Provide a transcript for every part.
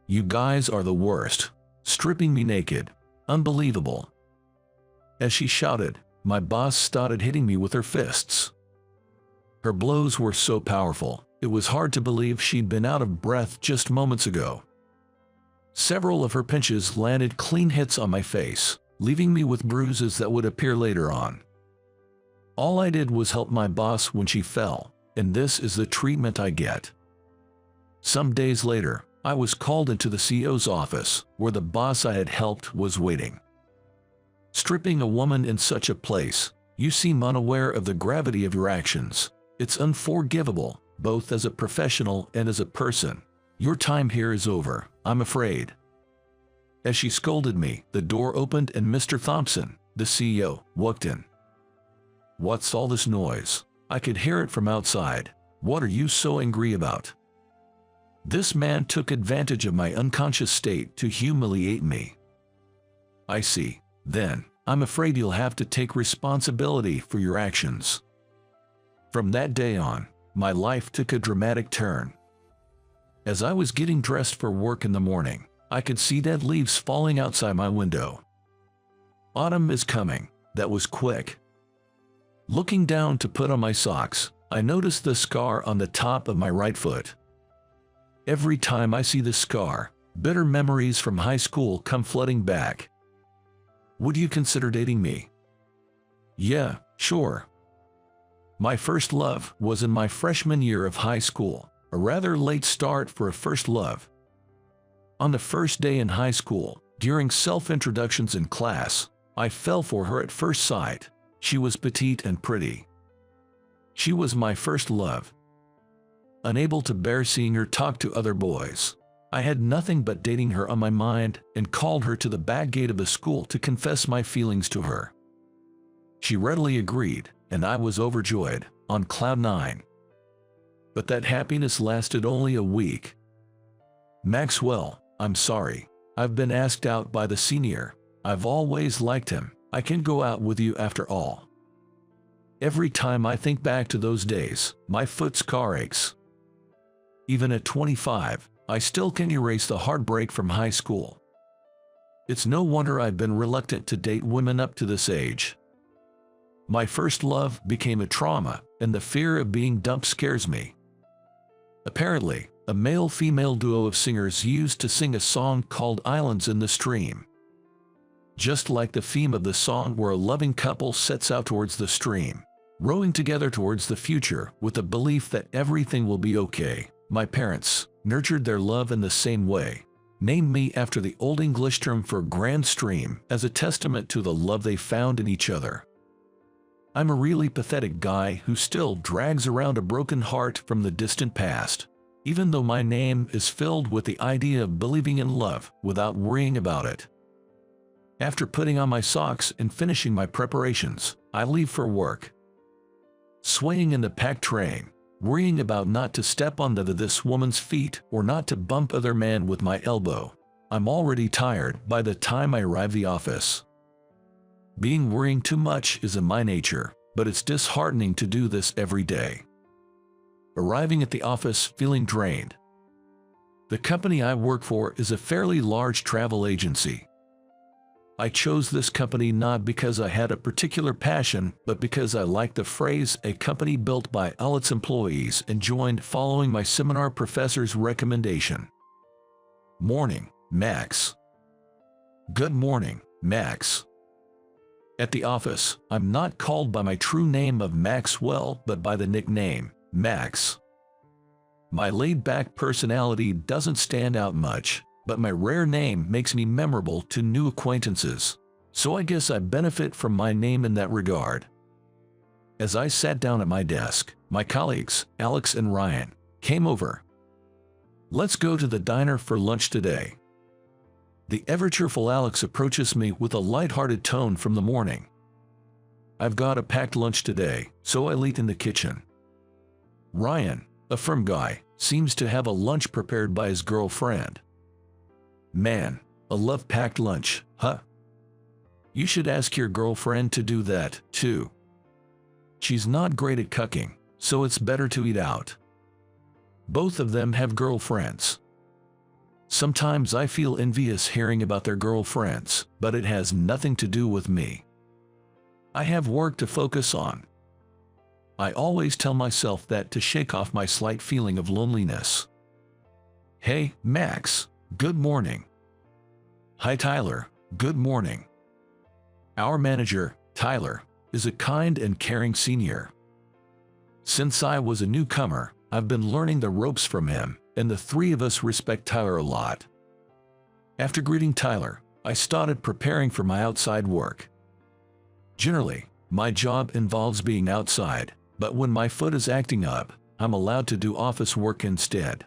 You guys are the worst. Stripping me naked. Unbelievable." As she shouted, my boss started hitting me with her fists. Her blows were so powerful, it was hard to believe she'd been out of breath just moments ago. Several of her pinches landed clean hits on my face, leaving me with bruises that would appear later on. All I did was help my boss when she fell, and this is the treatment I get. Some days later, I was called into the CEO's office, where the boss I had helped was waiting. Stripping a woman in such a place, you seem unaware of the gravity of your actions. It's unforgivable, both as a professional and as a person. Your time here is over, I'm afraid. As she scolded me, the door opened and Mr. Thompson, the CEO, walked in. "What's all this noise? I could hear it from outside. What are you so angry about?" This man took advantage of my unconscious state to humiliate me. "I see. Then, I'm afraid you'll have to take responsibility for your actions." From that day on, my life took a dramatic turn. As I was getting dressed for work in the morning, I could see dead leaves falling outside my window. Autumn is coming. That was quick. Looking down to put on my socks, I noticed the scar on the top of my right foot. Every time I see this scar, bitter memories from high school come flooding back. Would you consider dating me? Yeah, sure. My first love was in my freshman year of high school, a rather late start for a first love. On the first day in high school, during self-introductions in class, I fell for her at first sight. She was petite and pretty. She was my first love. Unable to bear seeing her talk to other boys, I had nothing but dating her on my mind and called her to the back gate of the school to confess my feelings to her. She readily agreed, and I was overjoyed, on cloud nine. But that happiness lasted only a week. "Maxwell, I'm sorry. I've been asked out by the senior. I've always liked him. I can go out with you after all." Every time I think back to those days, my foot scar aches. Even at 25, I still can erase the heartbreak from high school. It's no wonder I've been reluctant to date women up to this age. My first love became a trauma, and the fear of being dumped scares me. Apparently, a male-female duo of singers used to sing a song called "Islands in the Stream." Just like the theme of the song, where a loving couple sets out towards the stream, rowing together towards the future with the belief that everything will be okay. My parents nurtured their love in the same way, named me after the Old English term for grand stream as a testament to the love they found in each other. I'm a really pathetic guy who still drags around a broken heart from the distant past, even though my name is filled with the idea of believing in love without worrying about it. After putting on my socks and finishing my preparations, I leave for work. Swaying in the packed train, worrying about not to step on this woman's feet or not to bump other man with my elbow. I'm already tired by the time I arrive the office. Being worrying too much is in my nature, but it's disheartening to do this every day. Arriving at the office feeling drained. The company I work for is a fairly large travel agency. I chose this company not because I had a particular passion, but because I liked the phrase "a company built by all its employees" and joined following my seminar professor's recommendation. Morning, Max. Good morning, Max. At the office, I'm not called by my true name of Maxwell, but by the nickname, Max. My laid-back personality doesn't stand out much, but my rare name makes me memorable to new acquaintances, so I guess I benefit from my name in that regard. As I sat down at my desk, my colleagues, Alex and Ryan, came over. "Let's go to the diner for lunch today." The ever-cheerful Alex approaches me with a light-hearted tone from the morning. "I've got a packed lunch today, so I'll eat in the kitchen." Ryan, a firm guy, seems to have a lunch prepared by his girlfriend. "Man, a love-packed lunch, huh? You should ask your girlfriend to do that, too. She's not great at cooking, so it's better to eat out." Both of them have girlfriends. Sometimes I feel envious hearing about their girlfriends, but it has nothing to do with me. I have work to focus on. I always tell myself that to shake off my slight feeling of loneliness. Hey, Max, good morning. Hi, Tyler, good morning. Our manager, Tyler, is a kind and caring senior. Since I was a newcomer, I've been learning the ropes from him, and the three of us respect Tyler a lot. After greeting Tyler, I started preparing for my outside work. Generally, my job involves being outside, but when my foot is acting up, I'm allowed to do office work instead.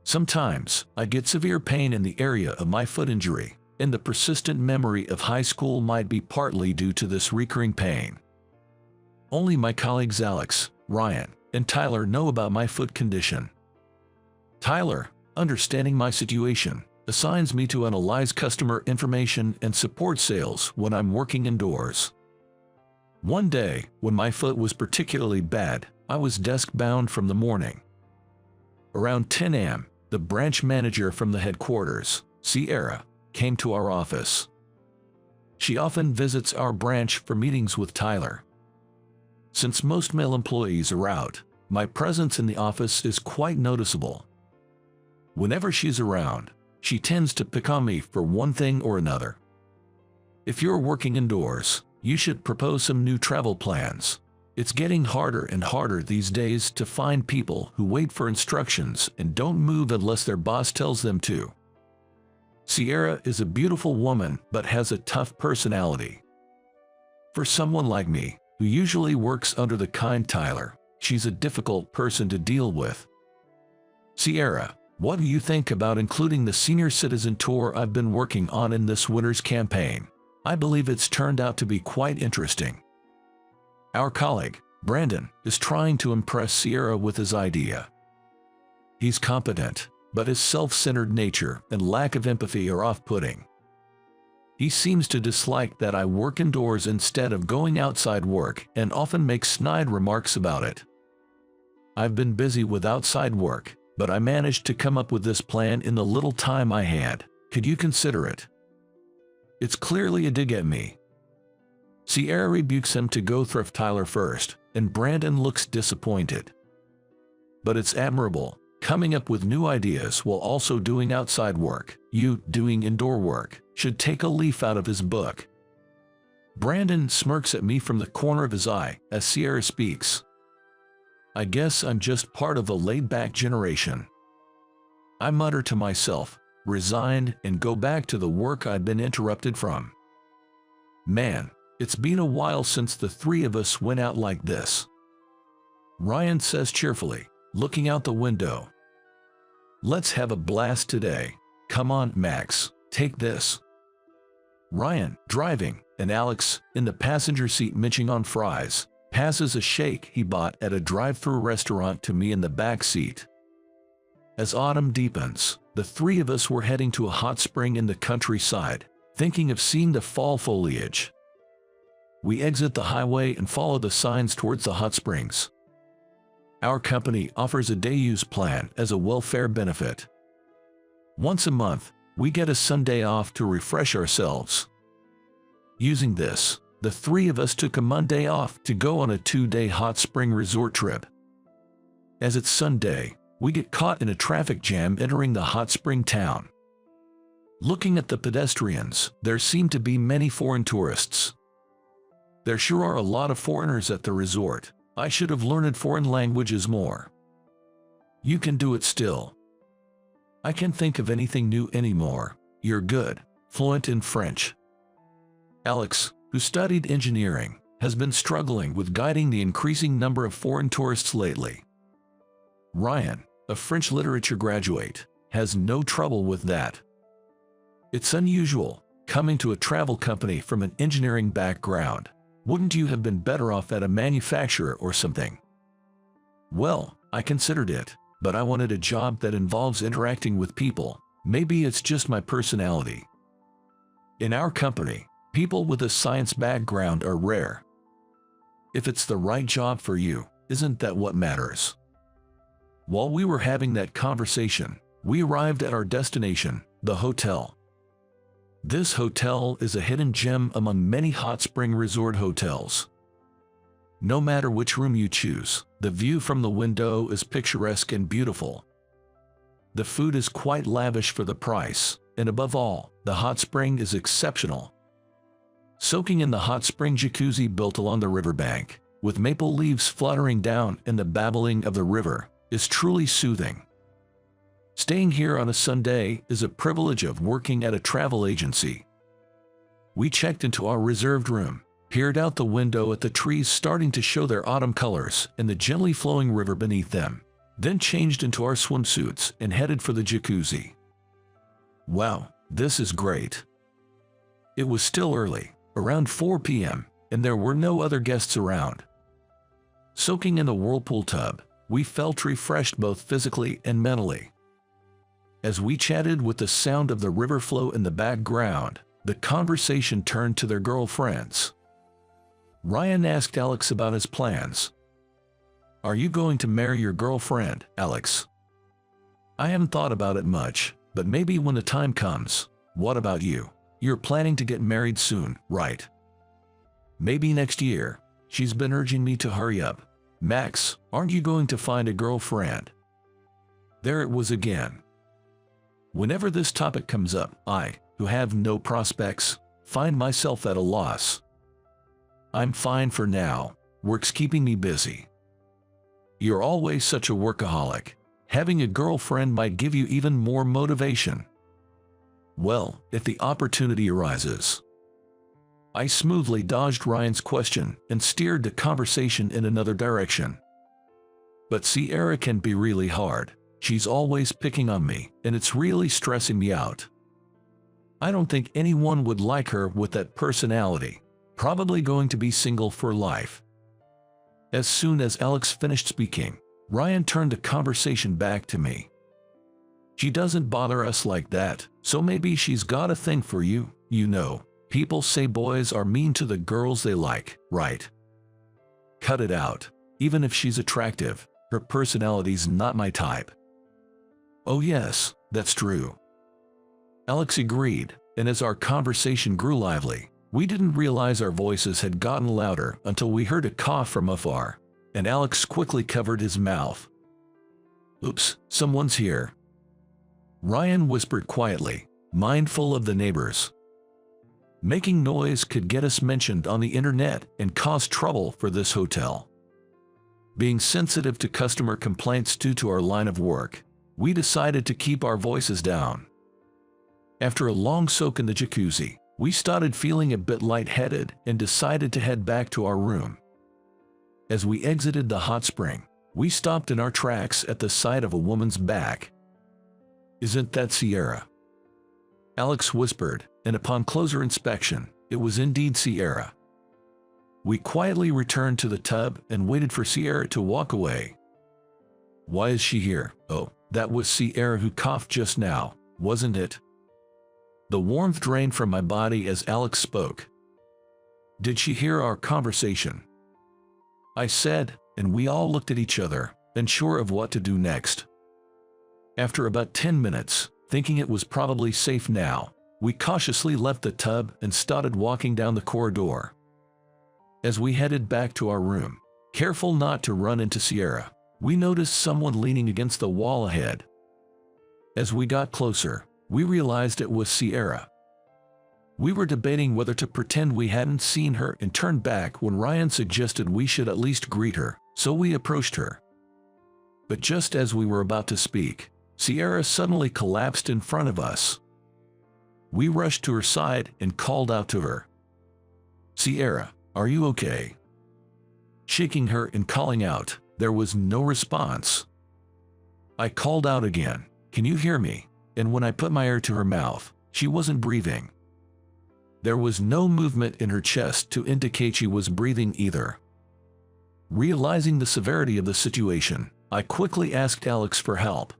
Sometimes, I get severe pain in the area of my foot injury, and the persistent memory of high school might be partly due to this recurring pain. Only my colleagues Alex, Ryan, and Tyler know about my foot condition. Tyler, understanding my situation, assigns me to analyze customer information and support sales when I'm working indoors. One day, when my foot was particularly bad, I was desk-bound from the morning. Around 10 a.m., the branch manager from the headquarters, Sierra, came to our office. She often visits our branch for meetings with Tyler. Since most male employees are out, my presence in the office is quite noticeable. Whenever she's around, she tends to pick on me for one thing or another. If you're working indoors, you should propose some new travel plans. It's getting harder and harder these days to find people who wait for instructions and don't move unless their boss tells them to. Sierra is a beautiful woman but has a tough personality. For someone like me, who usually works under the kind Tyler, she's a difficult person to deal with. Sierra, what do you think about including the senior citizen tour I've been working on in this winter's campaign? I believe it's turned out to be quite interesting. Our colleague, Brandon, is trying to impress Sierra with his idea. He's competent, but his self-centered nature and lack of empathy are off-putting. He seems to dislike that I work indoors instead of going outside work and often makes snide remarks about it. I've been busy with outside work, but I managed to come up with this plan in the little time I had. Could you consider it? It's clearly a dig at me. Sierra rebukes him to go thrift Tyler first, and Brandon looks disappointed. But it's admirable, coming up with new ideas while also doing outside work. You, doing indoor work, should take a leaf out of his book. Brandon smirks at me from the corner of his eye as Sierra speaks. I guess I'm just part of the laid-back generation. I mutter to myself, resigned, and go back to the work I'd been interrupted from. Man, it's been a while since the three of us went out like this. Ryan says cheerfully, looking out the window. Let's have a blast today. Come on, Max, take this. Ryan, driving, and Alex, in the passenger seat munching on fries, passes a shake he bought at a drive-thru restaurant to me in the back seat. As autumn deepens, the three of us were heading to a hot spring in the countryside, thinking of seeing the fall foliage. We exit the highway and follow the signs towards the hot springs. Our company offers a day-use plan as a welfare benefit. Once a month, we get a Sunday off to refresh ourselves. Using this, the three of us took a Monday off to go on a 2-day hot spring resort trip. As it's Sunday, we get caught in a traffic jam entering the hot spring town. Looking at the pedestrians, there seem to be many foreign tourists. There sure are a lot of foreigners at the resort. I should have learned foreign languages more. You can do it still. I can't think of anything new anymore. You're good, fluent in French. Alex, who studied engineering, has been struggling with guiding the increasing number of foreign tourists lately. Ryan, a French literature graduate, has no trouble with that. It's unusual, coming to a travel company from an engineering background. Wouldn't you have been better off at a manufacturer or something? Well, I considered it, but I wanted a job that involves interacting with people. Maybe it's just my personality. In our company, people with a science background are rare. If it's the right job for you, isn't that what matters? While we were having that conversation, We arrived at our destination, the hotel. This hotel is a hidden gem among many hot spring resort hotels. No matter which room you choose, the view from the window is picturesque and beautiful. The food is quite lavish for the price, and above all, the hot spring is exceptional. Soaking in the hot spring jacuzzi built along the riverbank, with maple leaves fluttering down and the babbling of the river, is truly soothing. Staying here on a Sunday is a privilege of working at a travel agency. We checked into our reserved room, peered out the window at the trees starting to show their autumn colors and the gently flowing river beneath them, then changed into our swimsuits and headed for the jacuzzi. Wow, this is great. It was still early, around 4 p.m., and there were no other guests around. Soaking in the whirlpool tub, we felt refreshed both physically and mentally. As we chatted with the sound of the river flow in the background, the conversation turned to their girlfriends. Ryan asked Alex about his plans. "Are you going to marry your girlfriend, Alex?" "I haven't thought about it much, but maybe when the time comes." "What about you? You're planning to get married soon, right?" "Maybe next year." "She's been urging me to hurry up." "Max, aren't you going to find a girlfriend?" There it was again. Whenever this topic comes up, I, who have no prospects, find myself at a loss. I'm fine for now. Work's keeping me busy. You're always such a workaholic. Having a girlfriend might give you even more motivation. Well, if the opportunity arises. I smoothly dodged Ryan's question and steered the conversation in another direction. But Sierra can be really hard. She's always picking on me, and it's really stressing me out. I don't think anyone would like her with that personality. Probably going to be single for life. As soon as Alex finished speaking, Ryan turned the conversation back to me. "She doesn't bother us like that, so maybe she's got a thing for you. You know, people say boys are mean to the girls they like, right?" "Cut it out. Even if she's attractive, her personality's not my type." "Oh yes, that's true." Alex agreed, and as our conversation grew lively, we didn't realize our voices had gotten louder until we heard a cough from afar, and Alex quickly covered his mouth. "Oops, someone's here." Ryan whispered quietly, mindful of the neighbors. Making noise could get us mentioned on the internet and cause trouble for this hotel. Being sensitive to customer complaints due to our line of work, we decided to keep our voices down. After a long soak in the jacuzzi, we started feeling a bit lightheaded and decided to head back to our room. As we exited the hot spring, we stopped in our tracks at the sight of a woman's back. "Isn't that Sierra?" Alex whispered, and upon closer inspection, it was indeed Sierra. We quietly returned to the tub and waited for Sierra to walk away. "Why is she here?" "Oh, that was Sierra who coughed just now, wasn't it?" The warmth drained from my body as Alex spoke. "Did she hear our conversation?" I said, and we all looked at each other, unsure of what to do next. After about 10 minutes, thinking it was probably safe now, we cautiously left the tub and started walking down the corridor. As we headed back to our room, careful not to run into Sierra, we noticed someone leaning against the wall ahead. As we got closer, we realized it was Sierra. We were debating whether to pretend we hadn't seen her and turn back when Ryan suggested we should at least greet her, so we approached her. But just as we were about to speak, Sierra suddenly collapsed in front of us. We rushed to her side and called out to her. "Sierra, are you okay?" Shaking her and calling out, there was no response. I called out again, "Can you hear me?" And when I put my ear to her mouth, she wasn't breathing. There was no movement in her chest to indicate she was breathing either. Realizing the severity of the situation, I quickly asked Alex for help.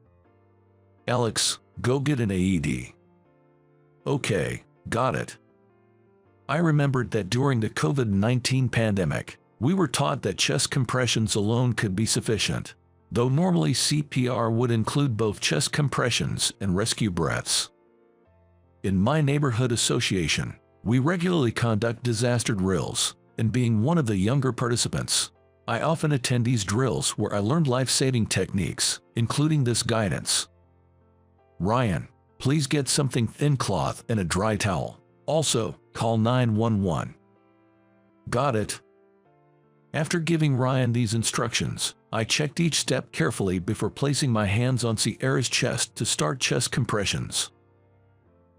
"Alex, go get an AED." "Okay, got it." I remembered that during the COVID-19 pandemic, we were taught that chest compressions alone could be sufficient. though normally CPR would include both chest compressions and rescue breaths. In my neighborhood association, we regularly conduct disaster drills, and being one of the younger participants, I often attend these drills where I learned life-saving techniques, including this guidance. Ryan, please get something thin cloth and a dry towel. Also, call 911. Got it? After giving Ryan these instructions, I checked each step carefully before placing my hands on Sierra's chest to start chest compressions.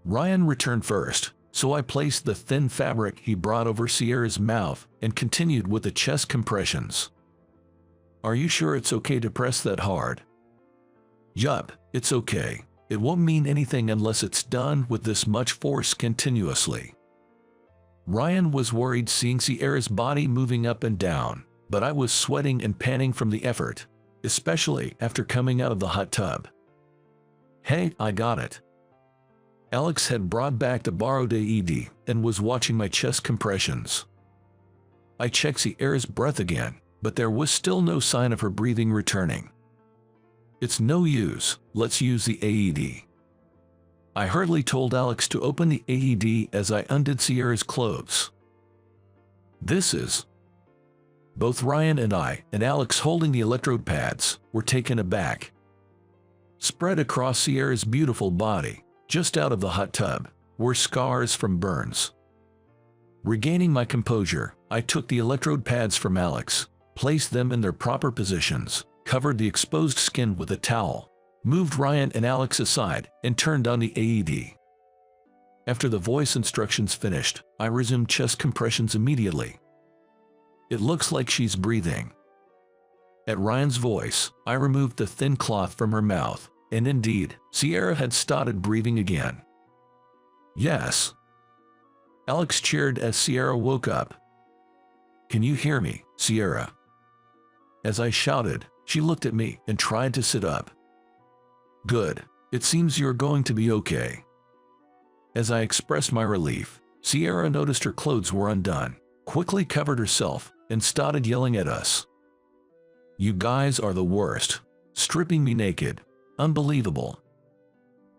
Ryan returned first, so I placed the thin fabric he brought over Sierra's mouth and continued with the chest compressions. Are you sure it's okay to press that hard? Yup, it's okay. It won't mean anything unless it's done with this much force continuously. Ryan was worried seeing Sierra's body moving up and down, but I was sweating and panting from the effort, especially after coming out of the hot tub. Hey, I got it. Alex had brought back the borrowed AED and was watching my chest compressions. I checked Sierra's breath again, but there was still no sign of her breathing returning. It's no use, let's use the AED. I hurriedly told Alex to open the AED as I undid Sierra's clothes. This is... Both Ryan and I, and Alex holding the electrode pads, were taken aback. Spread across Sierra's beautiful body, just out of the hot tub, were scars from burns. Regaining my composure, I took the electrode pads from Alex, placed them in their proper positions, covered the exposed skin with a towel, moved Ryan and Alex aside, and turned on the AED. After the voice instructions finished, I resumed chest compressions immediately. It looks like she's breathing. At Ryan's voice, I removed the thin cloth from her mouth, and indeed, Sierra had started breathing again. Yes. Alex cheered as Sierra woke up. Can you hear me, Sierra? As I shouted, she looked at me and tried to sit up. Good. It seems you're going to be okay. As I expressed my relief, Sierra noticed her clothes were undone, quickly covered herself, and started yelling at us. You guys are the worst. Stripping me naked. Unbelievable.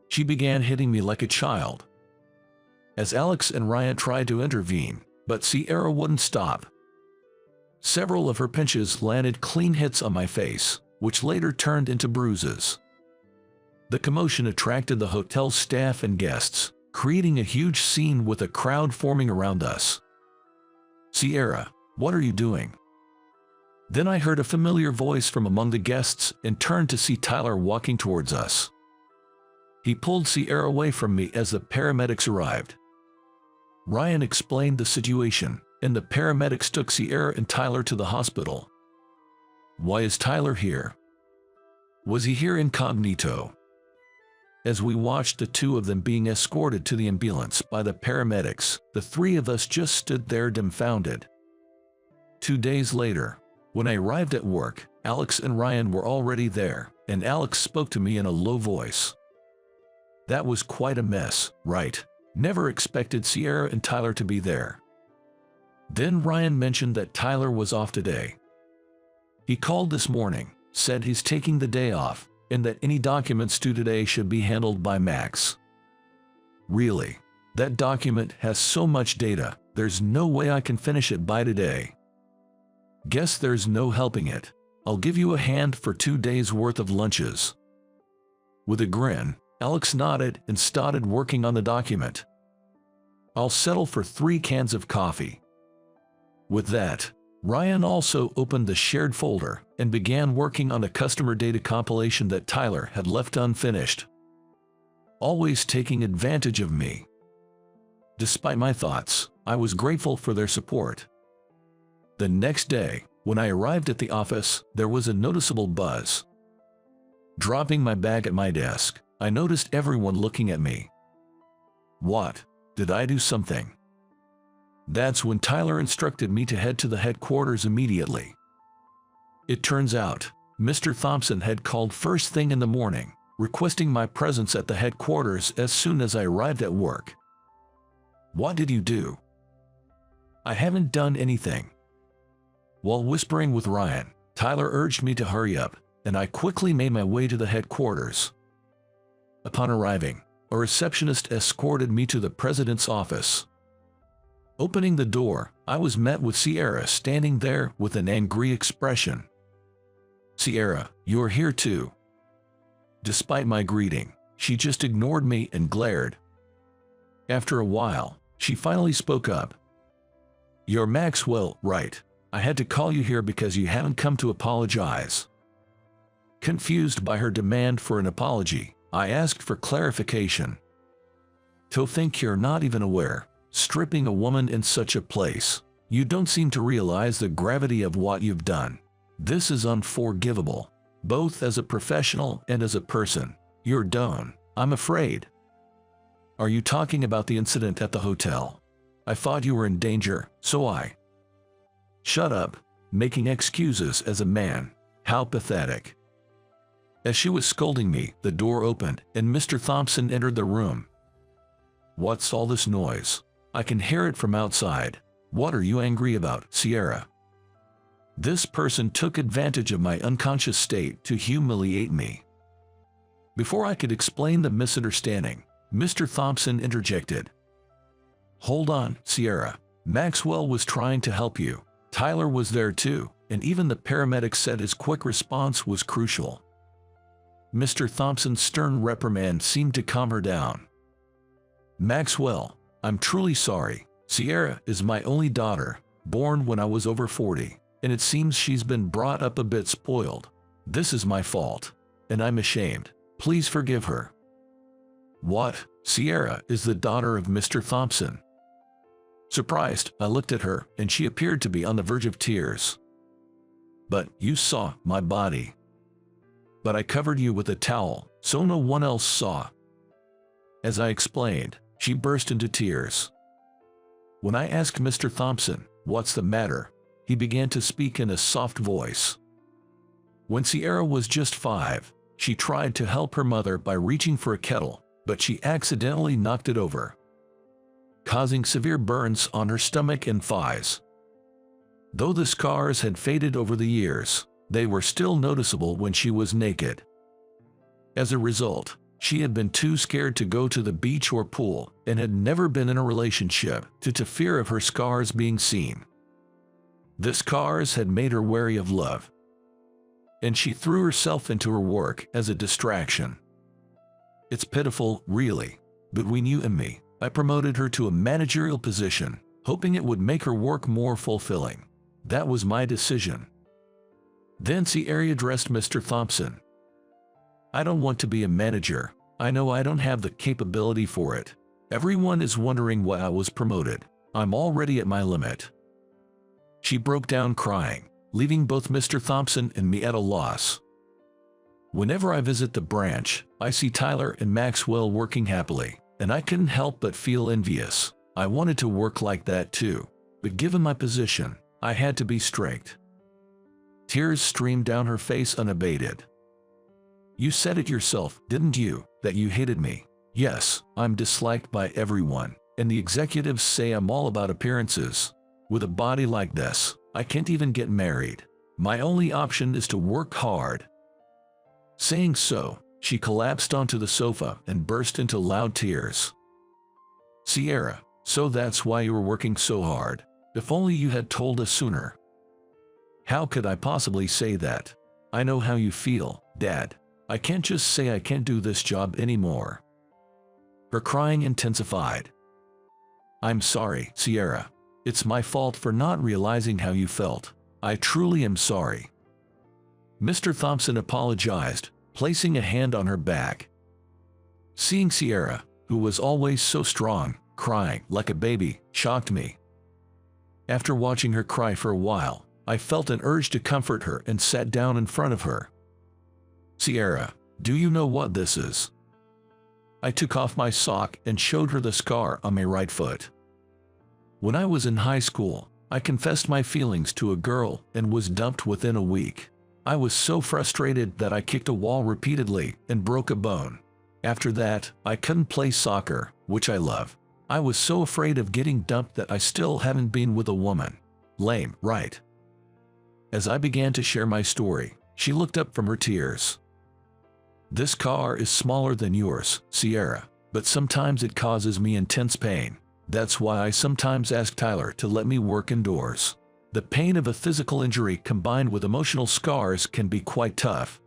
She began hitting me like a child. As Alex and Ryan tried to intervene, but Sierra wouldn't stop. Several of her pinches landed clean hits on my face, which later turned into bruises. The commotion attracted the hotel staff and guests, creating a huge scene with a crowd forming around us. Sierra, what are you doing? Then I heard a familiar voice from among the guests and turned to see Tyler walking towards us. He pulled Sierra away from me as the paramedics arrived. Ryan explained the situation, and the paramedics took Sierra and Tyler to the hospital. Why is Tyler here? Was he here incognito? As we watched the two of them being escorted to the ambulance by the paramedics, the three of us just stood there dumbfounded. 2 days later, when I arrived at work, Alex and Ryan were already there, and Alex spoke to me in a low voice. That was quite a mess, right? Never expected Sierra and Tyler to be there. Then Ryan mentioned that Tyler was off today. He called this morning, said he's taking the day off, and that any documents due today should be handled by Max. Really? That document has so much data, there's no way I can finish it by today. Guess there's no helping it. I'll give you a hand for 2 days' worth of lunches. With a grin, Alex nodded and started working on the document. I'll settle for 3 cans of coffee. With that, Ryan also opened the shared folder and began working on a customer data compilation that Tyler had left unfinished. Always taking advantage of me. Despite my thoughts, I was grateful for their support. The next day, when I arrived at the office, there was a noticeable buzz. Dropping my bag at my desk, I noticed everyone looking at me. What? Did I do something? That's when Tyler instructed me to head to the headquarters immediately. It turns out, Mr. Thompson had called first thing in the morning, requesting my presence at the headquarters as soon as I arrived at work. What did you do? I haven't done anything. While whispering with Ryan, Tyler urged me to hurry up, and I quickly made my way to the headquarters. Upon arriving, a receptionist escorted me to the president's office. Opening the door, I was met with Sierra standing there with an angry expression. "Sierra, you're here too." Despite my greeting, she just ignored me and glared. After a while, she finally spoke up. "You're Maxwell, right? I had to call you here because you haven't come to apologize." Confused by her demand for an apology, I asked for clarification. "To think you're not even aware, stripping a woman in such a place. You don't seem to realize the gravity of what you've done. This is unforgivable, both as a professional and as a person. You're done, I'm afraid." "Are you talking about the incident at the hotel? I thought you were in danger, so I—" "Shut up, making excuses as a man. How pathetic." As she was scolding me, the door opened and Mr. Thompson entered the room. "What's all this noise? I can hear it from outside. What are you angry about, Sierra?" This person took advantage of my unconscious state to humiliate me. Before I could explain the misunderstanding, Mr. Thompson interjected. "Hold on, Sierra. Maxwell was trying to help you. Tyler was there too, and even the paramedic said his quick response was crucial." Mr. Thompson's stern reprimand seemed to calm her down. "Maxwell, I'm truly sorry. Sierra is my only daughter, born when I was over 40, and it seems she's been brought up a bit spoiled. This is my fault, and I'm ashamed. Please forgive her." "What? Sierra is the daughter of Mr. Thompson?" Surprised, I looked at her, and she appeared to be on the verge of tears. "But you saw my body." "But I covered you with a towel, so no one else saw." As I explained, she burst into tears. When I asked Mr. Thompson, "What's the matter?" he began to speak in a soft voice. When Sierra was just 5, she tried to help her mother by reaching for a kettle, but she accidentally knocked it over, causing severe burns on her stomach and thighs. Though the scars had faded over the years, they were still noticeable when she was naked. As a result, she had been too scared to go to the beach or pool and had never been in a relationship due to fear of her scars being seen. The scars had made her wary of love, and she threw herself into her work as a distraction. It's pitiful, really. Between you and me, I promoted her to a managerial position, hoping it would make her work more fulfilling. That was my decision. Then Sierra addressed Mr. Thompson. "I don't want to be a manager. I know I don't have the capability for it. Everyone is wondering why I was promoted. I'm already at my limit." She broke down crying, leaving both Mr. Thompson and me at a loss. Whenever I visit the branch, I see Tyler and Maxwell working happily, and I couldn't help but feel envious. I wanted to work like that too, but given my position, I had to be strict. Tears streamed down her face unabated. "You said it yourself, didn't you, that you hated me?" "Yes, I'm disliked by everyone, and the executives say I'm all about appearances. With a body like this, I can't even get married. My only option is to work hard." Saying so, she collapsed onto the sofa and burst into loud tears. "Sierra, so that's why you were working so hard. If only you had told us sooner." "How could I possibly say that? I know how you feel, Dad. I can't just say I can't do this job anymore." Her crying intensified. "I'm sorry, Sierra. It's my fault for not realizing how you felt. I truly am sorry." Mr. Thompson apologized, placing a hand on her back. Seeing Sierra, who was always so strong, crying like a baby, shocked me. After watching her cry for a while, I felt an urge to comfort her and sat down in front of her. "Sierra, do you know what this is?" I took off my sock and showed her the scar on my right foot. "When I was in high school, I confessed my feelings to a girl and was dumped within a week. I was so frustrated that I kicked a wall repeatedly and broke a bone. After that, I couldn't play soccer, which I love. I was so afraid of getting dumped that I still haven't been with a woman. Lame, right?" As I began to share my story, She looked up from her tears. "This car is smaller than yours, Sierra, but sometimes it causes me intense pain. That's why I sometimes ask Tyler to let me work indoors. The pain of a physical injury combined with emotional scars can be quite tough,"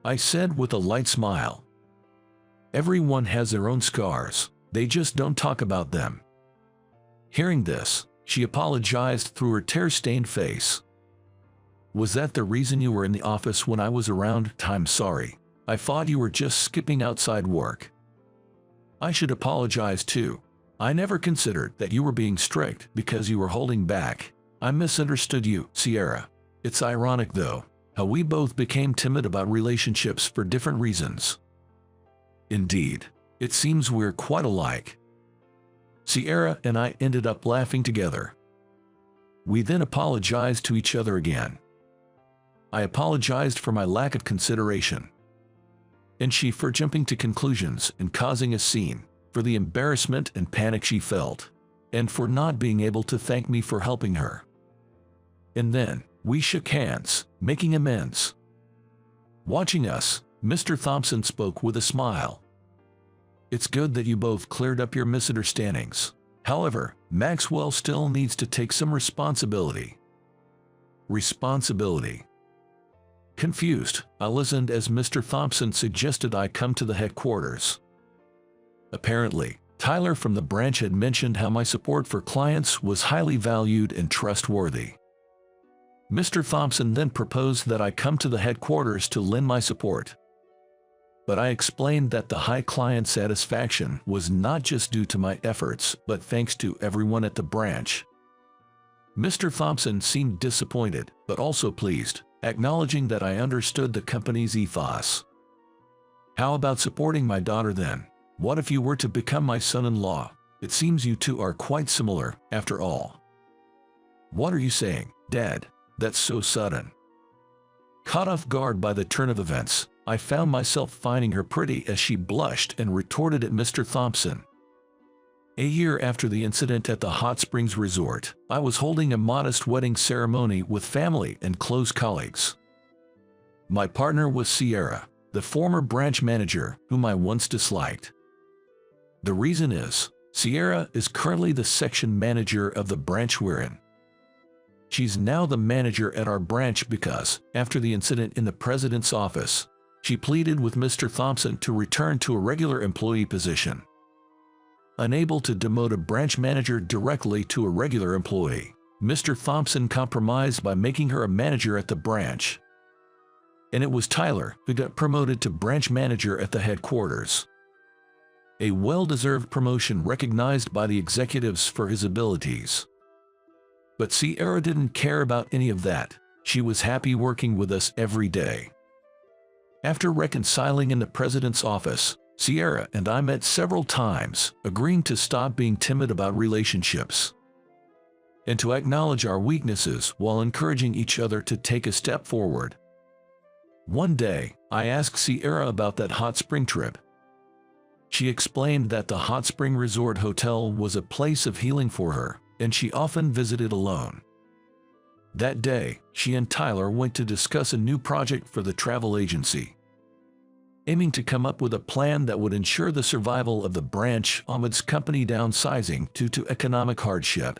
I said with a light smile. "Everyone has their own scars, they just don't talk about them." Hearing this, she apologized through her tear-stained face. "Was that the reason you were in the office when I was around? I'm sorry. I thought you were just skipping outside work." "I should apologize too. I never considered that you were being strict because you were holding back. I misunderstood you, Sierra. It's ironic though, how we both became timid about relationships for different reasons." "Indeed, it seems we're quite alike." Sierra and I ended up laughing together. We then apologized to each other again. I apologized for my lack of consideration, and she for jumping to conclusions and causing a scene, for the embarrassment and panic she felt, and for not being able to thank me for helping her. And then, we shook hands, making amends. Watching us, Mr. Thompson spoke with a smile. "It's good that you both cleared up your misunderstandings. However, Maxwell still needs to take some responsibility." "Responsibility?" Confused, I listened as Mr. Thompson suggested I come to the headquarters. Apparently, Tyler from the branch had mentioned how my support for clients was highly valued and trustworthy. Mr. Thompson then proposed that I come to the headquarters to lend my support. But I explained that the high client satisfaction was not just due to my efforts, but thanks to everyone at the branch. Mr. Thompson seemed disappointed, but also pleased, acknowledging that I understood the company's ethos. "How about supporting my daughter then? What if you were to become my son-in-law? It seems you two are quite similar, after all." "What are you saying, Dad? That's so sudden." Caught off guard by the turn of events, I found myself finding her pretty as she blushed and retorted at Mr. Thompson. A year after the incident at the Hot Springs Resort, I was holding a modest wedding ceremony with family and close colleagues. My partner was Sierra, the former branch manager whom I once disliked. The reason is, Sierra is currently the section manager of the branch we're in. She's now the manager at our branch because, after the incident in the president's office, she pleaded with Mr. Thompson to return to a regular employee position. Unable to demote a branch manager directly to a regular employee, Mr. Thompson compromised by making her a manager at the branch. And it was Tyler who got promoted to branch manager at the headquarters. A well-deserved promotion recognized by the executives for his abilities. But Sierra didn't care about any of that. She was happy working with us every day. After reconciling in the president's office, Sierra and I met several times, agreeing to stop being timid about relationships and to acknowledge our weaknesses while encouraging each other to take a step forward. One day, I asked Sierra about that hot spring trip. She explained that the Hot Spring Resort Hotel was a place of healing for her, and she often visited alone. That day, she and Tyler went to discuss a new project for the travel agency, aiming to come up with a plan that would ensure the survival of the branch amidst company downsizing due to economic hardship.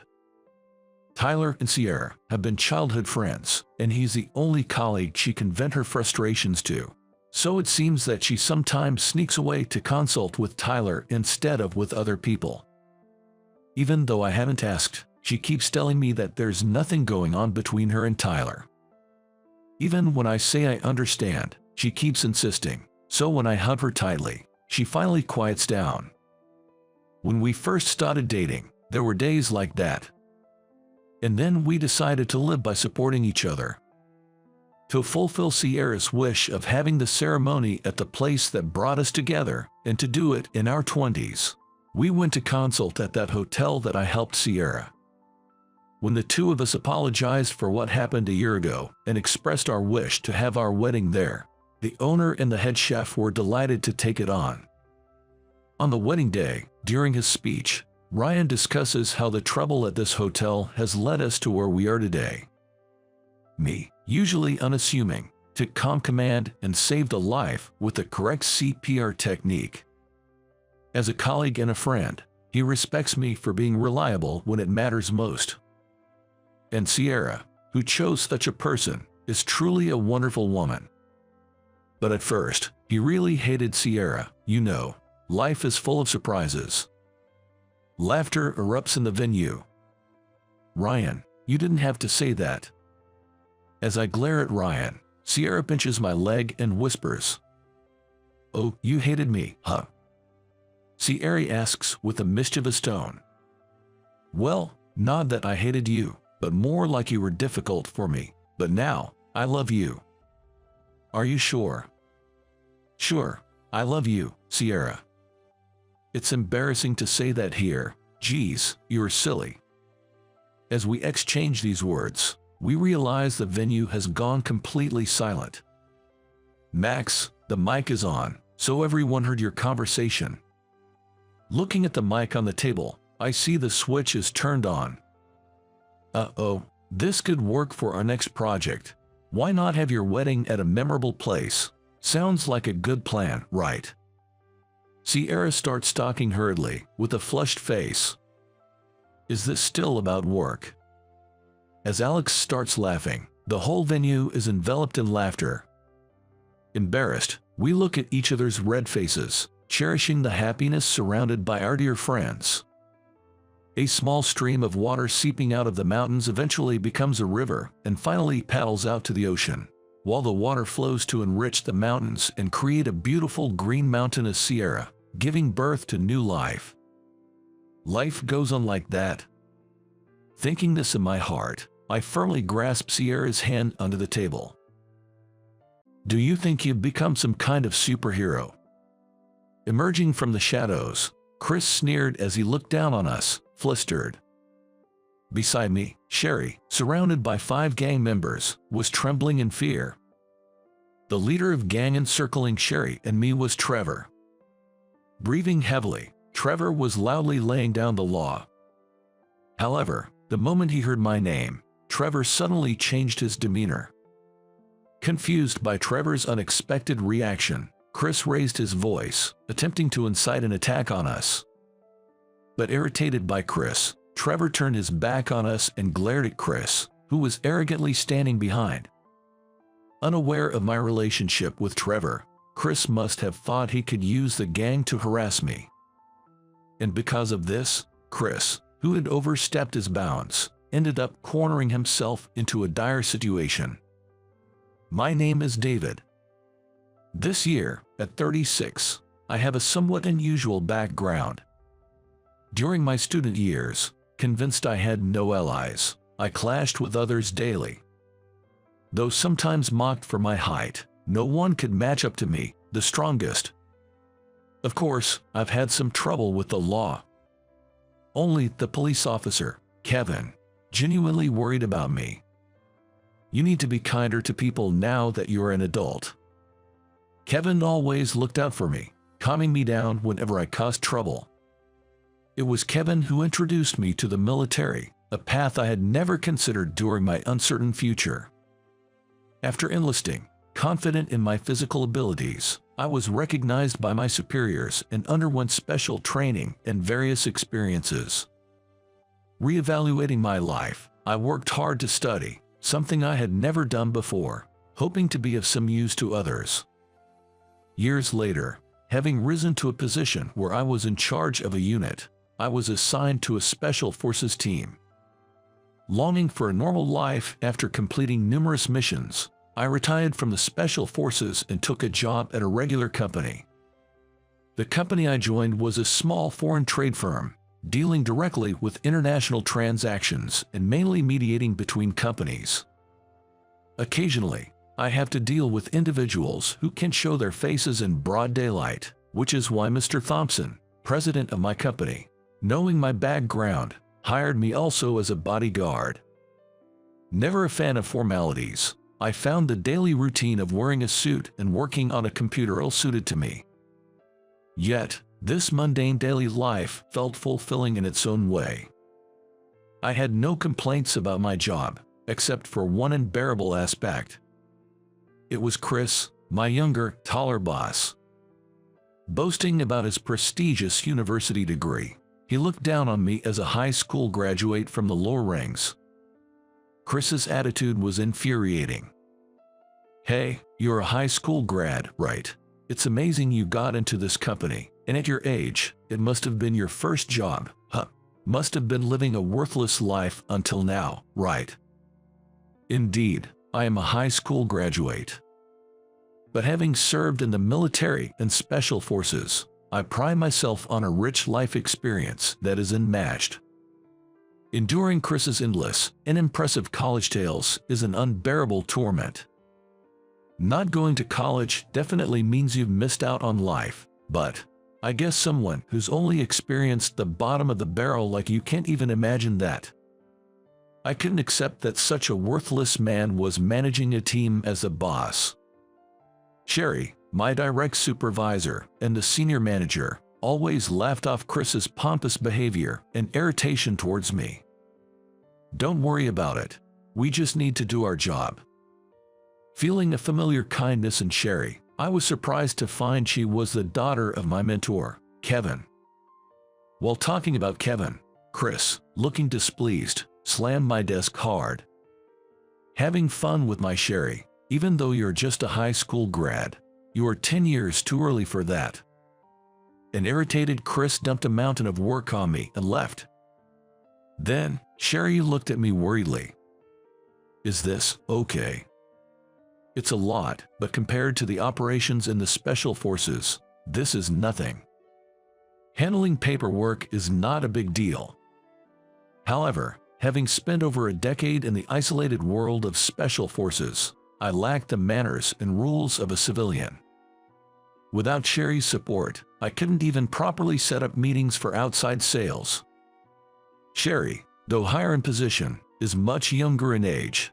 Tyler and Sierra have been childhood friends, and he's the only colleague she can vent her frustrations to. So it seems that she sometimes sneaks away to consult with Tyler instead of with other people. Even though I haven't asked, she keeps telling me that there's nothing going on between her and Tyler. Even when I say I understand, she keeps insisting. So when I hug her tightly, she finally quiets down. When we first started dating, there were days like that. And then we decided to live by supporting each other. To fulfill Sierra's wish of having the ceremony at the place that brought us together, and to do it in our 20s, we went to consult at that hotel that I helped Sierra. When the two of us apologized for what happened a year ago and expressed our wish to have our wedding there, the owner and the head chef were delighted to take it on. On the wedding day, during his speech, Ryan discusses how the trouble at this hotel has led us to where we are today. Me, usually unassuming, took calm command, and saved a life with the correct CPR technique. As a colleague and a friend, he respects me for being reliable when it matters most. And Sierra, who chose such a person, is truly a wonderful woman. But at first, he really hated Sierra. You know, life is full of surprises. Laughter erupts in the venue. Ryan, you didn't have to say that. As I glare at Ryan, Sierra pinches my leg and whispers, "Oh, you hated me, huh?" Sierra asks with a mischievous tone. "Well, not that I hated you, but more like you were difficult for me. But now, I love you." "Are you sure?" "Sure, I love you, Sierra." "It's embarrassing to say that here. Geez, you're silly." As we exchange these words, we realize the venue has gone completely silent. "Max, the mic is on, so everyone heard your conversation." Looking at the mic on the table, I see the switch is turned on. Uh-oh, this could work for our next project. Why not have your wedding at a memorable place? Sounds like a good plan, right? Sierra starts talking hurriedly, with a flushed face. Is this still about work? As Alex starts laughing, the whole venue is enveloped in laughter. Embarrassed, we look at each other's red faces, cherishing the happiness surrounded by our dear friends. A small stream of water seeping out of the mountains eventually becomes a river and finally paddles out to the ocean, while the water flows to enrich the mountains and create a beautiful green mountainous Sierra, giving birth to new life. Life goes on like that. Thinking this in my heart, I firmly grasp Sierra's hand under the table. Do you think you've become some kind of superhero? Emerging from the shadows, Chris sneered as he looked down on us, flustered. Beside me, Sherry, surrounded by 5 gang members, was trembling in fear. The leader of gang encircling Sherry and me was Trevor. Breathing heavily, Trevor was loudly laying down the law. However, the moment he heard my name, Trevor suddenly changed his demeanor. Confused by Trevor's unexpected reaction, Chris raised his voice, attempting to incite an attack on us. But irritated by Chris, Trevor turned his back on us and glared at Chris, who was arrogantly standing behind. Unaware of my relationship with Trevor, Chris must have thought he could use the gang to harass me. And because of this, Chris, who had overstepped his bounds, ended up cornering himself into a dire situation. My name is David. This year, at 36, I have a somewhat unusual background. During my student years, convinced I had no allies, I clashed with others daily. Though sometimes mocked for my height, no one could match up to me, the strongest. Of course, I've had some trouble with the law. Only the police officer, Kevin, genuinely worried about me. You need to be kinder to people now that you're an adult. Kevin always looked out for me, calming me down whenever I caused trouble. It was Kevin who introduced me to the military, a path I had never considered during my uncertain future. After enlisting, confident in my physical abilities, I was recognized by my superiors and underwent special training and various experiences. Reevaluating my life, I worked hard to study, something I had never done before, hoping to be of some use to others. Years later, having risen to a position where I was in charge of a unit, I was assigned to a special forces team. Longing for a normal life after completing numerous missions, I retired from the special forces and took a job at a regular company. The company I joined was a small foreign trade firm, dealing directly with international transactions and mainly mediating between companies. Occasionally, I have to deal with individuals who can show their faces in broad daylight, which is why Mr. Thompson, president of my company, knowing my background, hired me also as a bodyguard. Never a fan of formalities, I found the daily routine of wearing a suit and working on a computer ill-suited to me. Yet, this mundane daily life felt fulfilling in its own way. I had no complaints about my job, except for one unbearable aspect. It was Chris, my younger, taller boss. Boasting about his prestigious university degree, he looked down on me as a high school graduate from the lower ranks. Chris's attitude was infuriating. "Hey, you're a high school grad, right? It's amazing you got into this company, and at your age, it must have been your first job, huh? Must have been living a worthless life until now, right?" Indeed, I am a high school graduate. But having served in the military and special forces, I pride myself on a rich life experience that is unmatched. Enduring Chris's endless and impressive college tales is an unbearable torment. Not going to college definitely means you've missed out on life, but I guess someone who's only experienced the bottom of the barrel like you can't even imagine that. I couldn't accept that such a worthless man was managing a team as a boss. Sherry, my direct supervisor and the senior manager, always laughed off Chris's pompous behavior and irritation towards me. "Don't worry about it. We just need to do our job." Feeling a familiar kindness in Sherry, I was surprised to find she was the daughter of my mentor, Kevin. While talking about Kevin, Chris, looking displeased, slammed my desk hard. "Having fun with my Sherry, even though you're just a high school grad. You are 10 years too early for that." An irritated Chris dumped a mountain of work on me and left. Then, Sherry looked at me worriedly. "Is this okay?" "It's a lot, but compared to the operations in the special forces, this is nothing. Handling paperwork is not a big deal." However, having spent over a decade in the isolated world of special forces, I lacked the manners and rules of a civilian. Without Sherry's support, I couldn't even properly set up meetings for outside sales. Sherry, though higher in position, is much younger in age.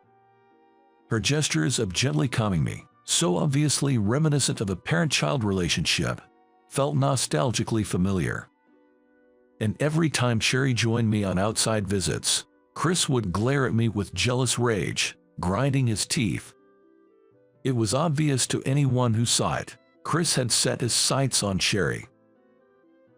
Her gestures of gently calming me, so obviously reminiscent of a parent-child relationship, felt nostalgically familiar. And every time Sherry joined me on outside visits, Chris would glare at me with jealous rage, grinding his teeth. It was obvious to anyone who saw it, Chris had set his sights on Sherry.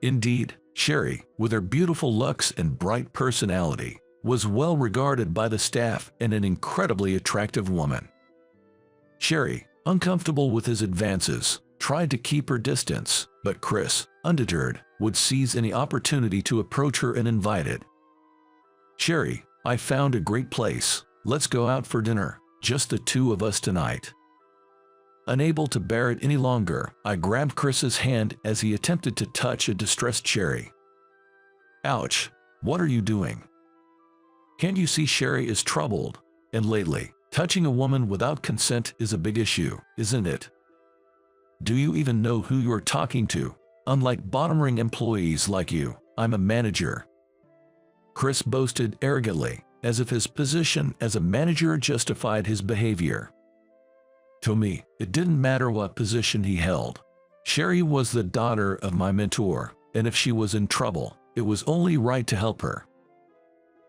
Indeed, Sherry, with her beautiful looks and bright personality, was well regarded by the staff and an incredibly attractive woman. Sherry, uncomfortable with his advances, tried to keep her distance, but Chris, undeterred, would seize any opportunity to approach her and invite it. "Sherry, I found a great place. Let's go out for dinner, just the two of us tonight." Unable to bear it any longer, I grabbed Chris's hand as he attempted to touch a distressed Sherry. "Ouch, what are you doing? Can't you see Sherry is troubled? And lately, touching a woman without consent is a big issue, isn't it? Do you even know who you're talking to? Unlike bottom-ring employees like you, I'm a manager." Chris boasted arrogantly, as if his position as a manager justified his behavior. To me, it didn't matter what position he held. Sherry was the daughter of my mentor, and if she was in trouble, it was only right to help her.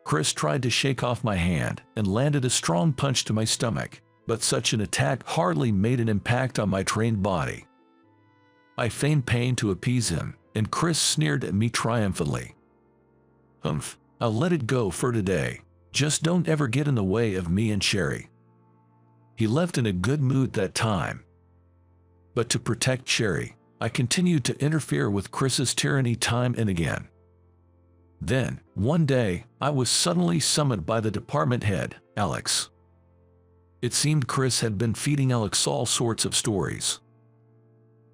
Chris tried to shake off my hand and landed a strong punch to my stomach, but such an attack hardly made an impact on my trained body. I feigned pain to appease him, and Chris sneered at me triumphantly. "Humph, I'll let it go for today. Just don't ever get in the way of me and Sherry." He left in a good mood that time. But to protect Sherry, I continued to interfere with Chris's tyranny time and again. Then, one day, I was suddenly summoned by the department head, Alex. It seemed Chris had been feeding Alex all sorts of stories.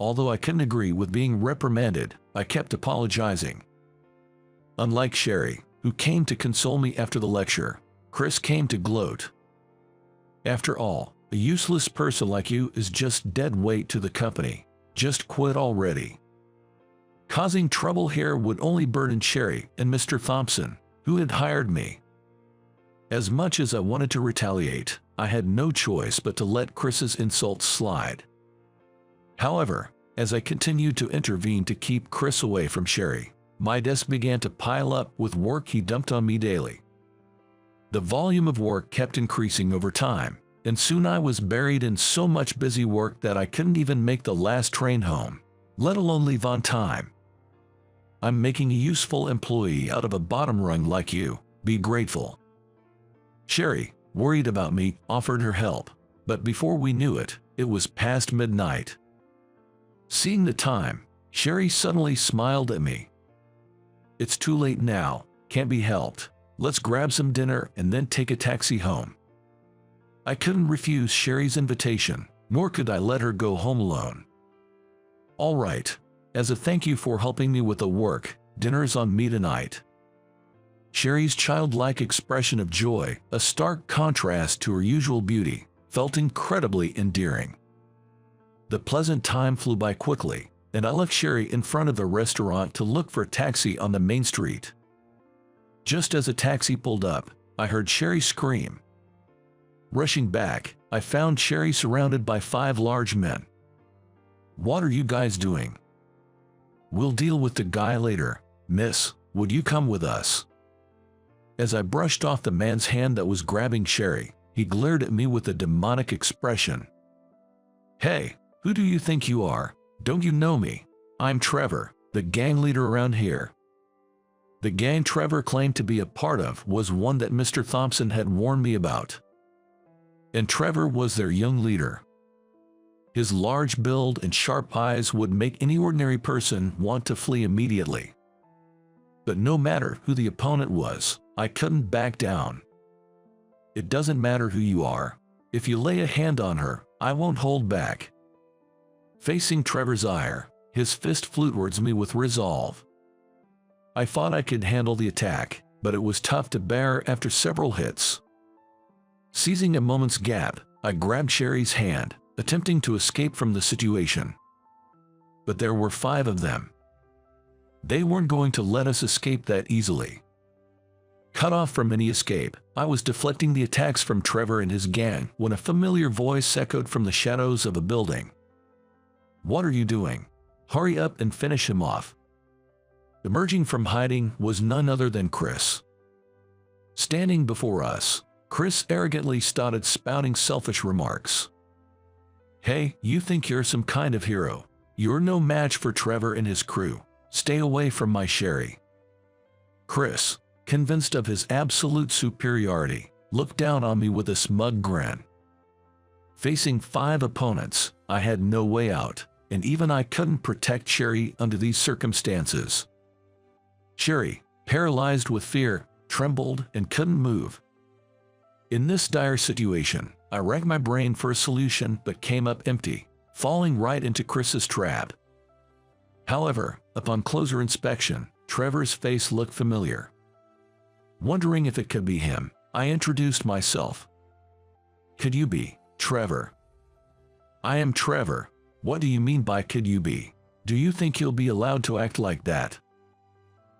Although I couldn't agree with being reprimanded, I kept apologizing. Unlike Sherry, who came to console me after the lecture, Chris came to gloat. "After all, a useless person like you is just dead weight to the company. Just quit already." Causing trouble here would only burden Sherry and Mr. Thompson, who had hired me. As much as I wanted to retaliate, I had no choice but to let Chris's insults slide. However, as I continued to intervene to keep Chris away from Sherry, my desk began to pile up with work he dumped on me daily. The volume of work kept increasing over time, and soon I was buried in so much busy work that I couldn't even make the last train home, let alone leave on time. I'm making a useful employee out of a bottom rung like you. Be grateful. Sherry, worried about me, offered her help, but before we knew it, it was past midnight. Seeing the time, Sherry suddenly smiled at me. It's too late now, can't be helped. Let's grab some dinner and then take a taxi home. I couldn't refuse Sherry's invitation, nor could I let her go home alone. All right, as a thank you for helping me with the work, dinner's on me tonight. Sherry's childlike expression of joy, a stark contrast to her usual beauty, felt incredibly endearing. The pleasant time flew by quickly, and I left Sherry in front of the restaurant to look for a taxi on the main street. Just as a taxi pulled up, I heard Sherry scream. Rushing back, I found Sherry surrounded by 5 large men. What are you guys doing? We'll deal with the guy later. Miss, would you come with us? As I brushed off the man's hand that was grabbing Sherry, he glared at me with a demonic expression. Hey, who do you think you are? Don't you know me? I'm Trevor, the gang leader around here. The gang Trevor claimed to be a part of was one that Mr. Thompson had warned me about. And Trevor was their young leader. His large build and sharp eyes would make any ordinary person want to flee immediately. But no matter who the opponent was, I couldn't back down. It doesn't matter who you are. If you lay a hand on her, I won't hold back. Facing Trevor's ire, his fist flew towards me with resolve. I thought I could handle the attack, but it was tough to bear after several hits. Seizing a moment's gap, I grabbed Sherry's hand, attempting to escape from the situation. But there were 5 of them. They weren't going to let us escape that easily. Cut off from any escape, I was deflecting the attacks from Trevor and his gang when a familiar voice echoed from the shadows of a building. What are you doing? Hurry up and finish him off. Emerging from hiding was none other than Chris. Standing before us, Chris arrogantly started spouting selfish remarks. Hey, you think you're some kind of hero? You're no match for Trevor and his crew. Stay away from my Sherry. Chris, convinced of his absolute superiority, looked down on me with a smug grin. Facing 5 opponents, I had no way out, and even I couldn't protect Sherry under these circumstances. Sherry, paralyzed with fear, trembled and couldn't move. In this dire situation, I racked my brain for a solution but came up empty, falling right into Chris's trap. However, upon closer inspection, Trevor's face looked familiar. Wondering if it could be him, I introduced myself. Could you be Trevor? I am Trevor. What do you mean by could you be? Do you think you'll be allowed to act like that?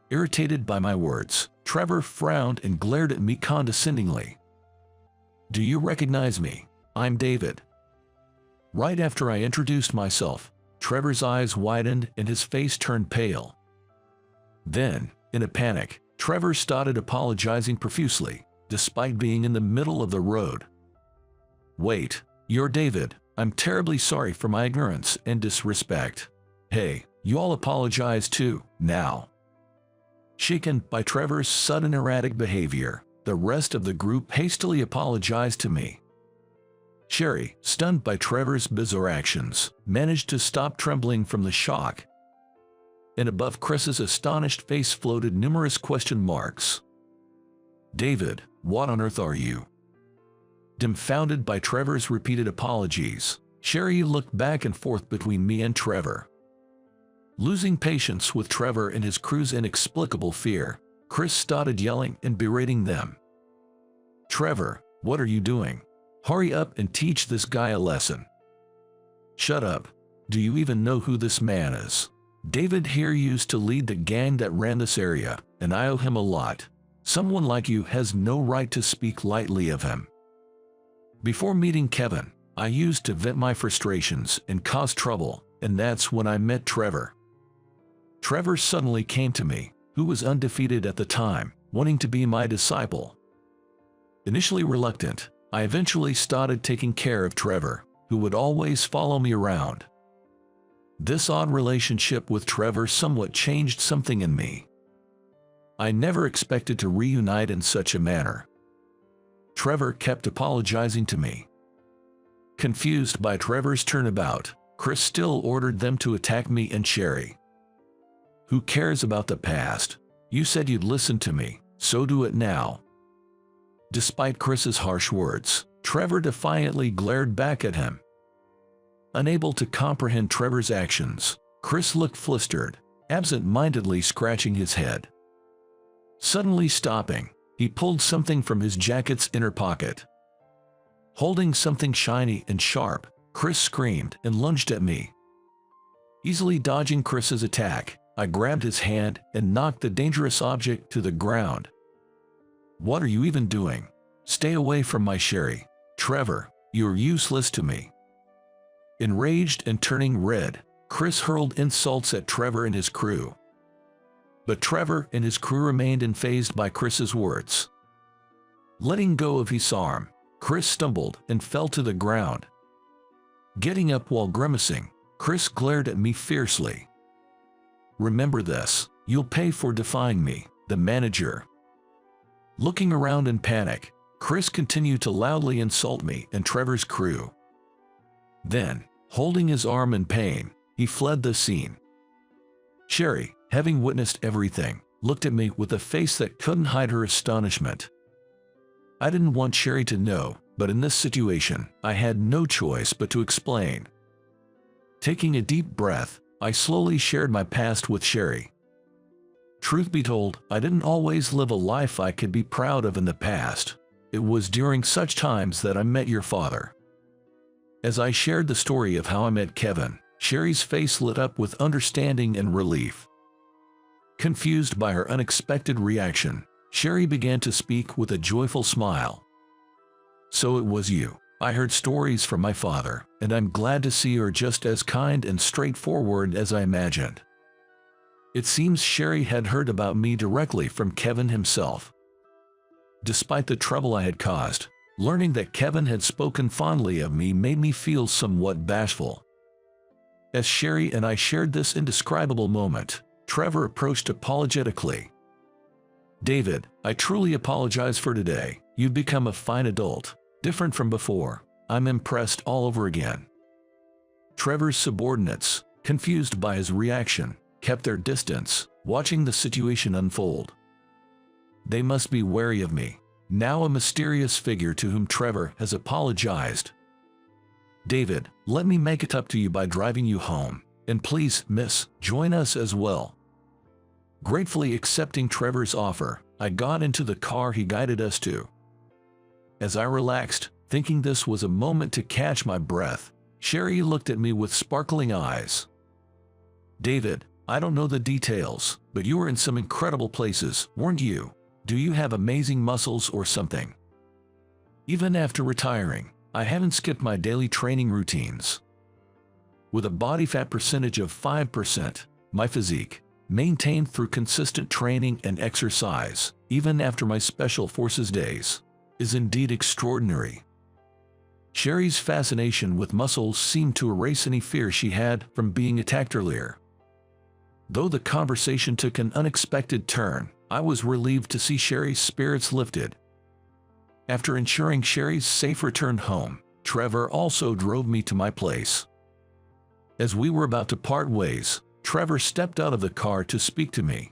Irritated by my words, Trevor frowned and glared at me condescendingly. Do you recognize me? I'm David. Right after I introduced myself, Trevor's eyes widened and his face turned pale. Then, in a panic, Trevor started apologizing profusely, despite being in the middle of the road. Wait, you're David. I'm terribly sorry for my ignorance and disrespect. Hey, you all apologize too, now. Shaken by Trevor's sudden erratic behavior, the rest of the group hastily apologized to me. Sherry, stunned by Trevor's bizarre actions, managed to stop trembling from the shock. And above Chris's astonished face floated numerous question marks. David, what on earth are you? Dumbfounded by Trevor's repeated apologies, Sherry looked back and forth between me and Trevor. Losing patience with Trevor and his crew's inexplicable fear, Chris started yelling and berating them. Trevor, what are you doing? Hurry up and teach this guy a lesson. Shut up. Do you even know who this man is? David here used to lead the gang that ran this area, and I owe him a lot. Someone like you has no right to speak lightly of him. Before meeting Kevin, I used to vent my frustrations and cause trouble, and that's when I met Trevor. Trevor suddenly came to me, who was undefeated at the time, wanting to be my disciple. Initially reluctant, I eventually started taking care of Trevor, who would always follow me around. This odd relationship with Trevor somewhat changed something in me. I never expected to reunite in such a manner. Trevor kept apologizing to me. Confused by Trevor's turnabout, Chris still ordered them to attack me and Sherry. Who cares about the past? You said you'd listen to me, so do it now. Despite Chris's harsh words, Trevor defiantly glared back at him. Unable to comprehend Trevor's actions, Chris looked flustered, absent-mindedly scratching his head. Suddenly stopping, he pulled something from his jacket's inner pocket. Holding something shiny and sharp, Chris screamed and lunged at me. Easily dodging Chris's attack, I grabbed his hand and knocked the dangerous object to the ground. What are you even doing? Stay away from my Sherry. Trevor, you're useless to me. Enraged and turning red, Chris hurled insults at Trevor and his crew. But Trevor and his crew remained unfazed by Chris's words. Letting go of his arm, Chris stumbled and fell to the ground. Getting up while grimacing, Chris glared at me fiercely. Remember this, you'll pay for defying me, the manager. Looking around in panic, Chris continued to loudly insult me and Trevor's crew. Then, holding his arm in pain, he fled the scene. Sherry, having witnessed everything, looked at me with a face that couldn't hide her astonishment. I didn't want Sherry to know, but in this situation, I had no choice but to explain. Taking a deep breath, I slowly shared my past with Sherry. Truth be told, I didn't always live a life I could be proud of in the past. It was during such times that I met your father. As I shared the story of how I met Kevin, Sherry's face lit up with understanding and relief. Confused by her unexpected reaction, Sherry began to speak with a joyful smile. So it was you. I heard stories from my father, and I'm glad to see you're just as kind and straightforward as I imagined. It seems Sherry had heard about me directly from Kevin himself. Despite the trouble I had caused, learning that Kevin had spoken fondly of me made me feel somewhat bashful. As Sherry and I shared this indescribable moment, Trevor approached apologetically. David, I truly apologize for today. You've become a fine adult, different from before. I'm impressed all over again. Trevor's subordinates, confused by his reaction, kept their distance, watching the situation unfold. They must be wary of me, now a mysterious figure to whom Trevor has apologized. David, let me make it up to you by driving you home, and please, miss, join us as well. Gratefully accepting Trevor's offer, I got into the car he guided us to. As I relaxed, thinking this was a moment to catch my breath, Sherry looked at me with sparkling eyes. David, I don't know the details, but you were in some incredible places, weren't you? Do you have amazing muscles or something? Even after retiring, I haven't skipped my daily training routines. With a body fat percentage of 5%, my physique, maintained through consistent training and exercise, even after my special forces days, is indeed extraordinary. Sherry's fascination with muscles seemed to erase any fear she had from being attacked earlier. Though the conversation took an unexpected turn, I was relieved to see Sherry's spirits lifted. After ensuring Sherry's safe return home, Trevor also drove me to my place. As we were about to part ways, Trevor stepped out of the car to speak to me.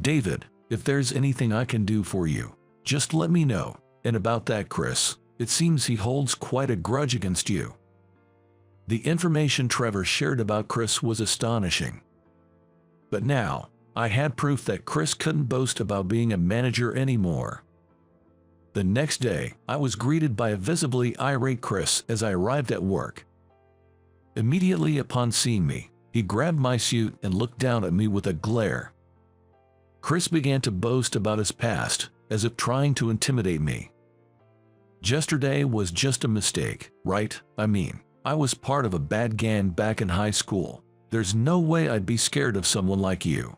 David, if there's anything I can do for you, just let me know. And about that Chris, it seems he holds quite a grudge against you. The information Trevor shared about Chris was astonishing. But now, I had proof that Chris couldn't boast about being a manager anymore. The next day, I was greeted by a visibly irate Chris as I arrived at work. Immediately upon seeing me, he grabbed my suit and looked down at me with a glare. Chris began to boast about his past, as if trying to intimidate me. Yesterday was just a mistake, right? I mean, I was part of a bad gang back in high school. There's no way I'd be scared of someone like you.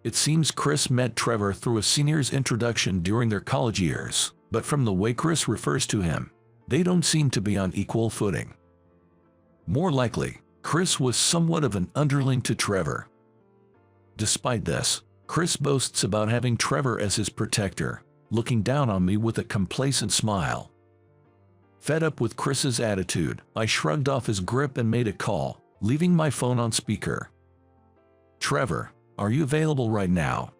It seems Chris met Trevor through a senior's introduction during their college years, but from the way Chris refers to him, they don't seem to be on equal footing. More likely, Chris was somewhat of an underling to Trevor. Despite this, Chris boasts about having Trevor as his protector, looking down on me with a complacent smile. Fed up with Chris's attitude, I shrugged off his grip and made a call, leaving my phone on speaker. "Trevor, are you available right now?"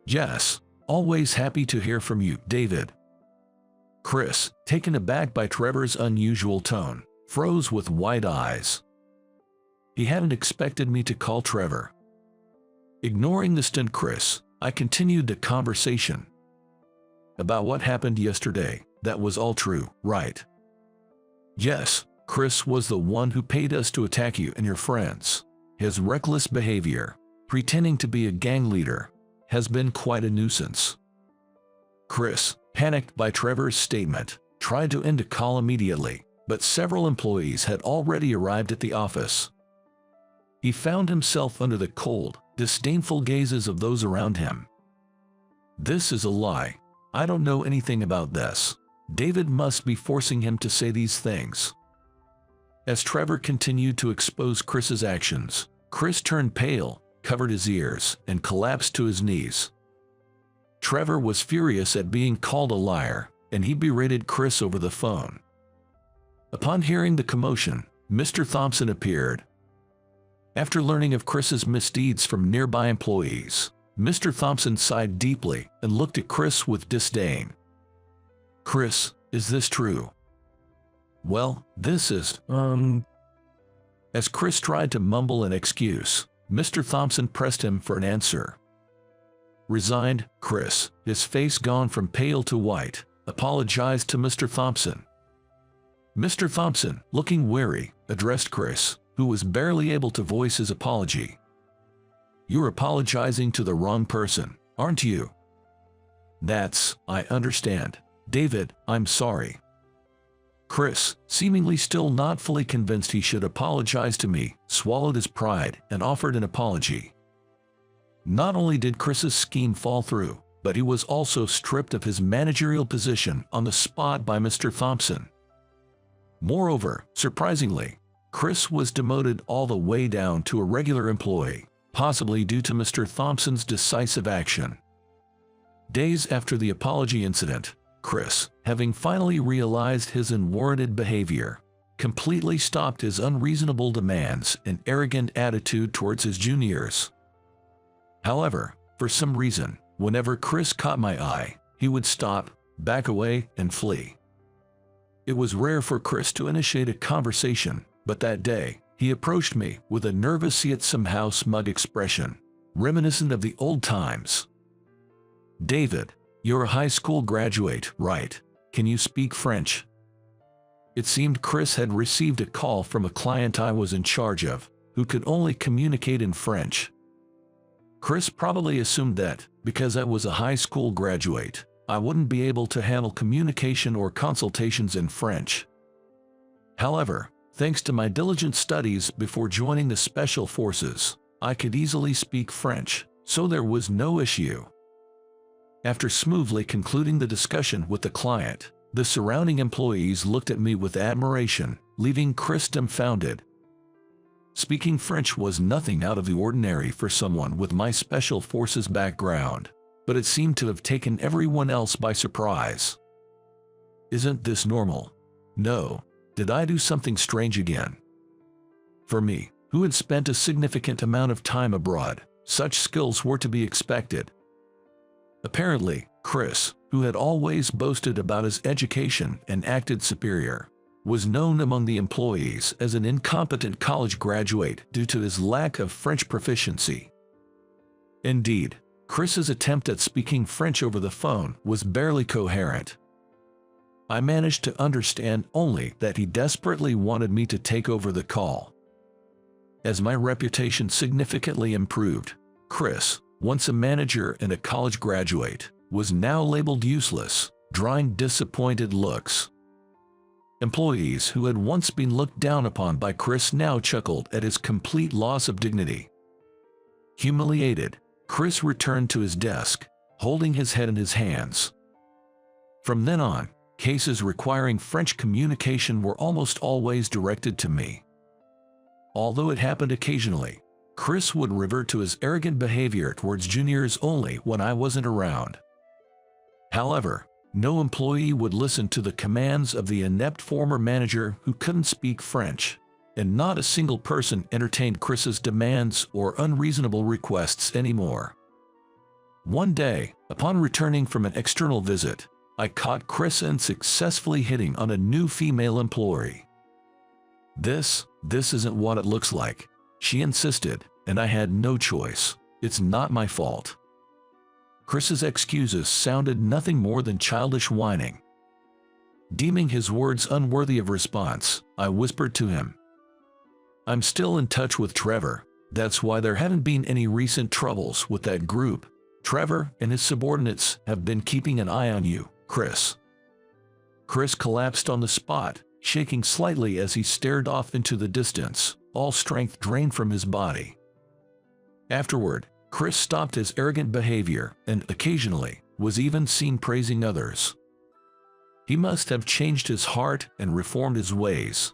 "Yes, always happy to hear from you, David." Chris, taken aback by Trevor's unusual tone, froze with wide eyes. He hadn't expected me to call Trevor. Ignoring the stint Chris, I continued the conversation. "About what happened yesterday, that was all true, right?" "Yes, Chris was the one who paid us to attack you and your friends. His reckless behavior, pretending to be a gang leader, has been quite a nuisance." Chris, panicked by Trevor's statement, tried to end the call immediately, but several employees had already arrived at the office. He found himself under the cold, disdainful gazes of those around him. "This is a lie. I don't know anything about this. David must be forcing him to say these things." As Trevor continued to expose Chris's actions, Chris turned pale, covered his ears, and collapsed to his knees. Trevor was furious at being called a liar, and he berated Chris over the phone. Upon hearing the commotion, Mr. Thompson appeared. After learning of Chris's misdeeds from nearby employees, Mr. Thompson sighed deeply and looked at Chris with disdain. "Chris, is this true?" "Well, this is, As Chris tried to mumble an excuse, Mr. Thompson pressed him for an answer. Resigned, Chris, his face gone from pale to white, apologized to Mr. Thompson. Mr. Thompson, looking wary, addressed Chris, who was barely able to voice his apology. "You're apologizing to the wrong person, aren't you?" I understand. David, I'm sorry." Chris, seemingly still not fully convinced he should apologize to me, swallowed his pride and offered an apology. Not only did Chris's scheme fall through, but he was also stripped of his managerial position on the spot by Mr. Thompson. Moreover, surprisingly, Chris was demoted all the way down to a regular employee, possibly due to Mr. Thompson's decisive action. Days after the apology incident, Chris, having finally realized his unwarranted behavior, completely stopped his unreasonable demands and arrogant attitude towards his juniors. However, for some reason, whenever Chris caught my eye, he would stop, back away, and flee. It was rare for Chris to initiate a conversation, but that day, he approached me with a nervous yet somehow smug expression, reminiscent of the old times. "David, you're a high school graduate, right? Can you speak French?" It seemed Chris had received a call from a client I was in charge of, who could only communicate in French. Chris probably assumed that, because I was a high school graduate, I wouldn't be able to handle communication or consultations in French. However, thanks to my diligent studies before joining the Special Forces, I could easily speak French, so there was no issue. After smoothly concluding the discussion with the client, the surrounding employees looked at me with admiration, leaving Chris dumbfounded. Speaking French was nothing out of the ordinary for someone with my Special Forces background, but it seemed to have taken everyone else by surprise. Isn't this normal? No. Did I do something strange again? For me, who had spent a significant amount of time abroad, such skills were to be expected. Apparently, Chris, who had always boasted about his education and acted superior, was known among the employees as an incompetent college graduate due to his lack of French proficiency. Indeed, Chris's attempt at speaking French over the phone was barely coherent. I managed to understand only that he desperately wanted me to take over the call. As my reputation significantly improved, Chris, once a manager and a college graduate, was now labeled useless, drawing disappointed looks. Employees who had once been looked down upon by Chris now chuckled at his complete loss of dignity. Humiliated, Chris returned to his desk, holding his head in his hands. From then on, cases requiring French communication were almost always directed to me. Although it happened occasionally, Chris would revert to his arrogant behavior towards juniors only when I wasn't around. However, no employee would listen to the commands of the inept former manager who couldn't speak French, and not a single person entertained Chris's demands or unreasonable requests anymore. One day, upon returning from an external visit, I caught Chris unsuccessfully hitting on a new female employee. This isn't what it looks like," she insisted, and I had no choice. "It's not my fault." Chris's excuses sounded nothing more than childish whining. Deeming his words unworthy of response, I whispered to him, "I'm still in touch with Trevor. That's why there haven't been any recent troubles with that group. Trevor and his subordinates have been keeping an eye on you, Chris." Chris collapsed on the spot, shaking slightly as he stared off into the distance, all strength drained from his body. Afterward, Chris stopped his arrogant behavior and occasionally was even seen praising others. He must have changed his heart and reformed his ways.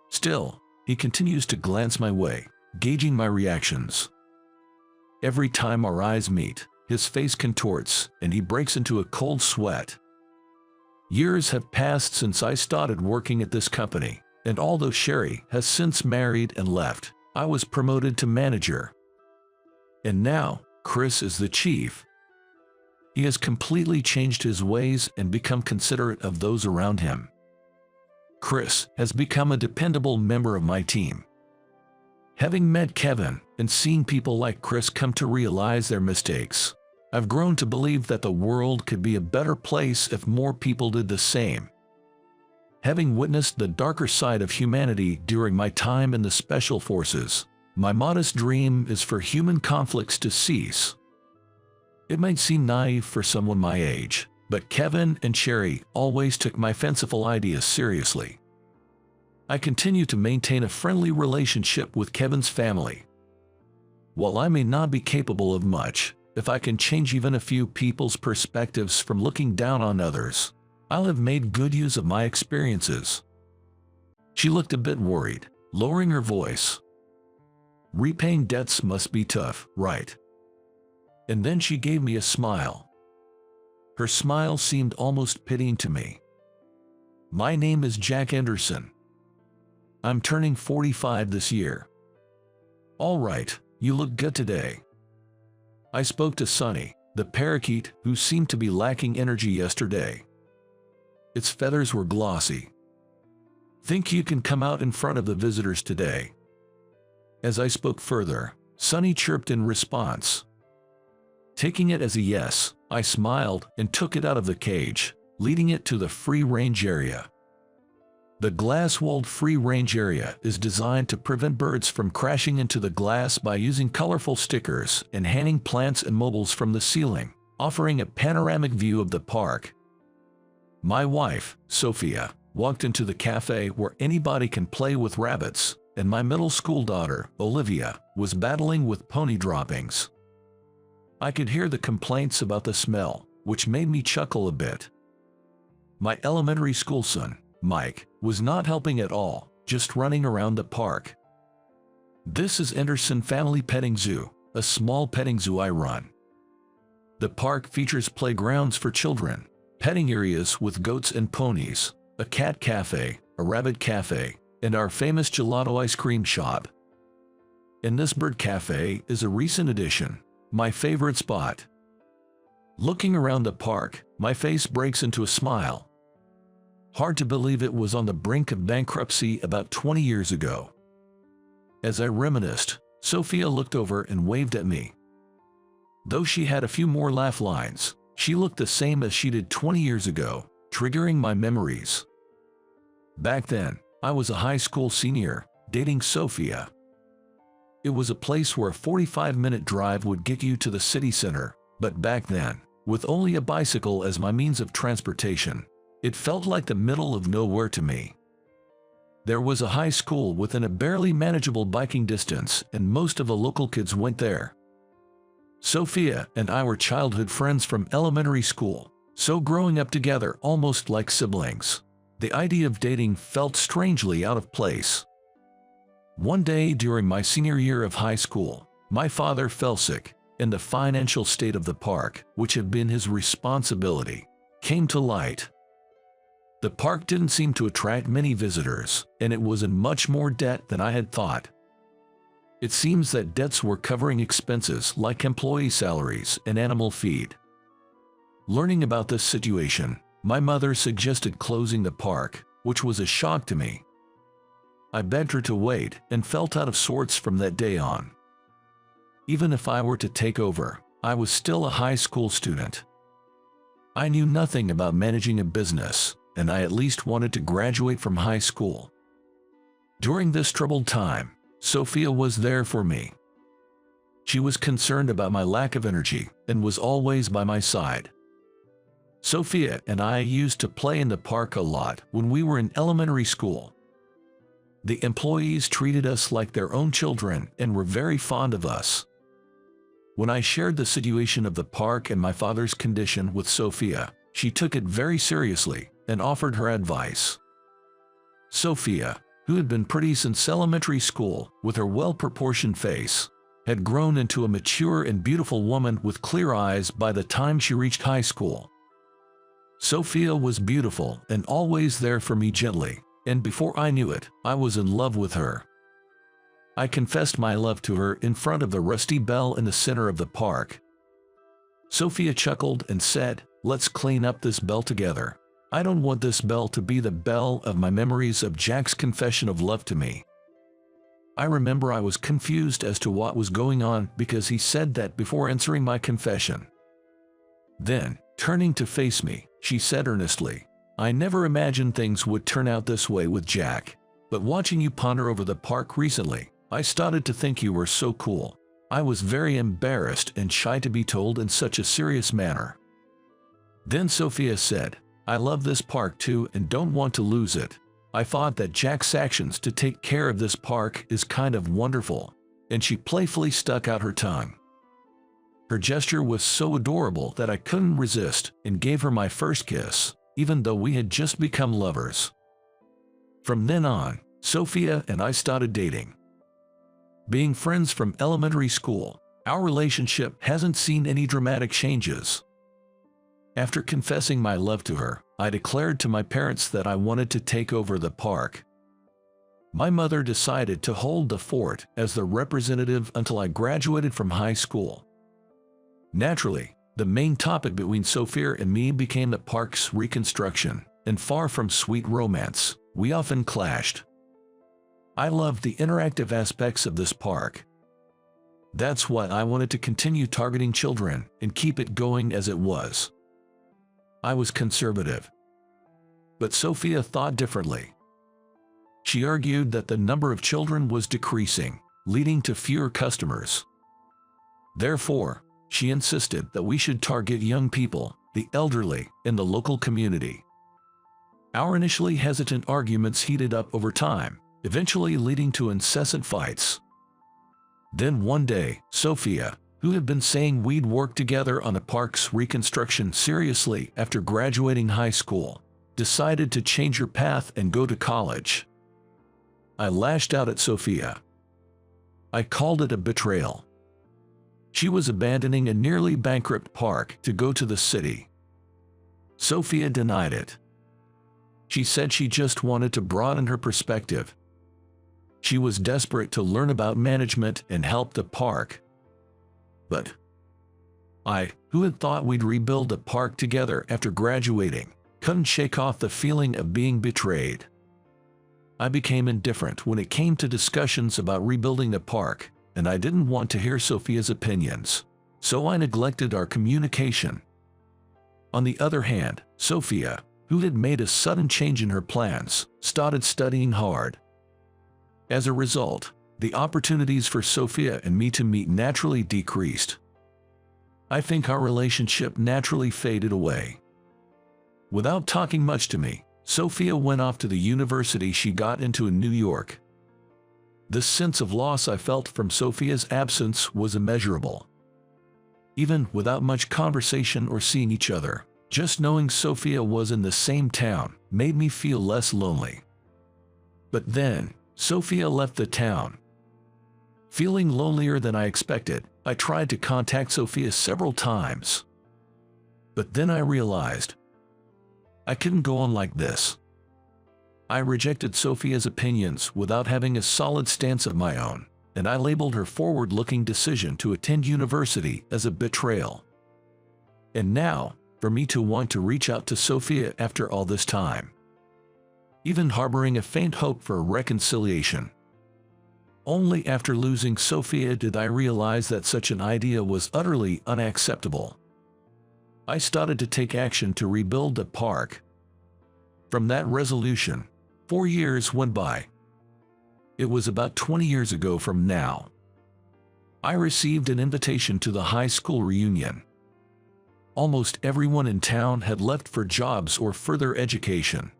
Still, he continues to glance my way, gauging my reactions. Every time our eyes meet, his face contorts and he breaks into a cold sweat. Years have passed since I started working at this company, and although Sherry has since married and left, I was promoted to manager. And now, Chris is the chief. He has completely changed his ways and become considerate of those around him. Chris has become a dependable member of my team. Having met Kevin and seen people like Chris come to realize their mistakes, I've grown to believe that the world could be a better place if more people did the same. Having witnessed the darker side of humanity during my time in the Special Forces, my modest dream is for human conflicts to cease. It might seem naive for someone my age, but Kevin and Sherry always took my fanciful ideas seriously. I continue to maintain a friendly relationship with Kevin's family. While I may not be capable of much, if I can change even a few people's perspectives from looking down on others, I'll have made good use of my experiences." She looked a bit worried, lowering her voice. "Repaying debts must be tough, right?" And then she gave me a smile. Her smile seemed almost pitying to me. "My name is Jack Anderson. I'm turning 45 this year." "All right, you look good today." I spoke to Sunny, the parakeet who seemed to be lacking energy yesterday. Its feathers were glossy. "Think you can come out in front of the visitors today?" As I spoke further, Sunny chirped in response. Taking it as a yes, I smiled and took it out of the cage, leading it to the free-range area. The glass-walled free-range area is designed to prevent birds from crashing into the glass by using colorful stickers and hanging plants and mobiles from the ceiling, offering a panoramic view of the park. My wife, Sophia, walked into the cafe where anybody can play with rabbits, and my middle school daughter, Olivia, was battling with pony droppings. I could hear the complaints about the smell, which made me chuckle a bit. My elementary school son, Mike, was not helping at all, just running around the park. This is Anderson Family Petting Zoo, a small petting zoo I run. The park features playgrounds for children, petting areas with goats and ponies, a cat cafe, a rabbit cafe, and our famous gelato ice cream shop. And this bird cafe is a recent addition, my favorite spot. Looking around the park, my face breaks into a smile. Hard to believe it was on the brink of bankruptcy about 20 years ago. As I reminisced, Sophia looked over and waved at me. Though she had a few more laugh lines, she looked the same as she did 20 years ago, triggering my memories. Back then, I was a high school senior, dating Sophia. It was a place where a 45-minute drive would get you to the city center, but back then, with only a bicycle as my means of transportation, it felt like the middle of nowhere to me. There was a high school within a barely manageable biking distance, and most of the local kids went there. Sophia and I were childhood friends from elementary school, So growing up together almost like siblings, the idea of dating felt strangely out of place. One day during my senior year of high school, my father fell sick, and the financial state of the park, which had been his responsibility, came to light. The park didn't seem to attract many visitors, and it was in much more debt than I had thought. It seems that debts were covering expenses like employee salaries and animal feed. Learning about this situation, my mother suggested closing the park, which was a shock to me. I begged her to wait and felt out of sorts from that day on. Even if I were to take over, I was still a high school student. I knew nothing about managing a business, and I at least wanted to graduate from high school. During this troubled time, Sophia was there for me. She was concerned about my lack of energy and was always by my side. Sophia and I used to play in the park a lot when we were in elementary school. The employees treated us like their own children and were very fond of us. When I shared the situation of the park and my father's condition with Sophia, she took it very seriously and offered her advice. Sophia, who had been pretty since elementary school with her well-proportioned face, had grown into a mature and beautiful woman with clear eyes by the time she reached high school. Sophia was beautiful and always there for me gently, and before I knew it, I was in love with her. I confessed my love to her in front of the rusty bell in the center of the park. Sophia chuckled and said, "Let's clean up this bell together. I don't want this bell to be the bell of my memories of Jack's confession of love to me." I remember I was confused as to what was going on because he said that before answering my confession. Then, turning to face me, she said earnestly, "I never imagined things would turn out this way with Jack, but watching you ponder over the park recently, I started to think you were so cool. I was very embarrassed and shy to be told in such a serious manner." Then Sophia said, "I love this park too and don't want to lose it. I thought that Jack's actions to take care of this park is kind of wonderful," and she playfully stuck out her tongue. Her gesture was so adorable that I couldn't resist and gave her my first kiss, even though we had just become lovers. From then on, Sophia and I started dating. Being friends from elementary school, our relationship hasn't seen any dramatic changes. After confessing my love to her, I declared to my parents that I wanted to take over the park. My mother decided to hold the fort as the representative until I graduated from high school. Naturally, the main topic between Sophia and me became the park's reconstruction, and far from sweet romance, we often clashed. I loved the interactive aspects of this park. That's why I wanted to continue targeting children and keep it going as it was. I was conservative. But Sophia thought differently. She argued that the number of children was decreasing, leading to fewer customers. Therefore, she insisted that we should target young people, the elderly, and the local community. Our initially hesitant arguments heated up over time, eventually leading to incessant fights. Then one day, Sophia, who had been saying we'd work together on the park's reconstruction seriously after graduating high school, decided to change her path and go to college. I lashed out at Sophia. I called it a betrayal. She was abandoning a nearly bankrupt park to go to the city. Sophia denied it. She said she just wanted to broaden her perspective. She was desperate to learn about management and help the park. But I, who had thought we'd rebuild the park together after graduating, couldn't shake off the feeling of being betrayed. I became indifferent when it came to discussions about rebuilding the park, and I didn't want to hear Sophia's opinions, so I neglected our communication. On the other hand, Sophia, who had made a sudden change in her plans, started studying hard. As a result, the opportunities for Sophia and me to meet naturally decreased. I think our relationship naturally faded away. Without talking much to me, Sophia went off to the university she got into in New York. The sense of loss I felt from Sophia's absence was immeasurable. Even without much conversation or seeing each other, Just knowing Sophia was in the same town made me feel less lonely. But then, Sophia left the town. Feeling lonelier than I expected, I tried to contact Sophia several times. But then I realized I couldn't go on like this. I rejected Sophia's opinions without having a solid stance of my own, and I labeled her forward-looking decision to attend university as a betrayal. And now, for me to want to reach out to Sophia after all this time, even harboring a faint hope for reconciliation. Only after losing Sophia did I realize that such an idea was utterly unacceptable. I started to take action to rebuild the park. From that resolution, 4 years went by. It was about 20 years ago from now. I received an invitation to the high school reunion. Almost everyone in town had left for jobs or further education.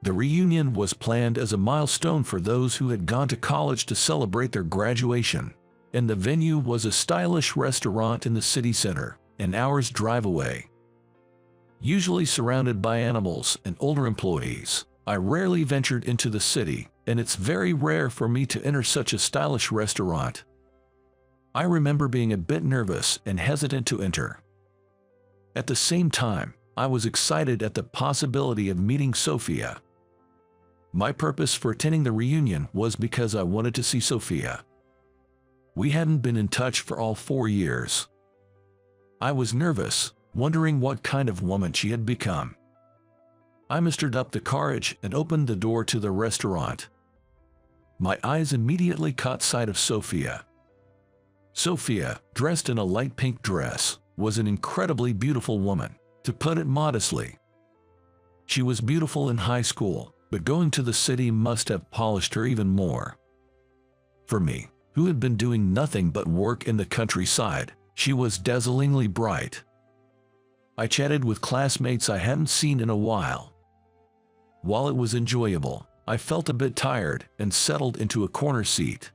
The reunion was planned as a milestone for those who had gone to college to celebrate their graduation, and the venue was a stylish restaurant in the city center, an hour's drive away. Usually surrounded by animals and older employees, I rarely ventured into the city, and it's very rare for me to enter such a stylish restaurant. I remember being a bit nervous and hesitant to enter. At the same time, I was excited at the possibility of meeting Sophia. My purpose for attending the reunion was because I wanted to see Sophia. We hadn't been in touch for all 4 years. I was nervous, wondering what kind of woman she had become. I mustered up the courage and opened the door to the restaurant. My eyes immediately caught sight of Sophia. Sophia, dressed in a light pink dress, was an incredibly beautiful woman, to put it modestly. She was beautiful in high school, but going to the city must have polished her even more. For me, who had been doing nothing but work in the countryside, she was dazzlingly bright. I chatted with classmates I hadn't seen in a while. While it was enjoyable, I felt a bit tired and settled into a corner seat.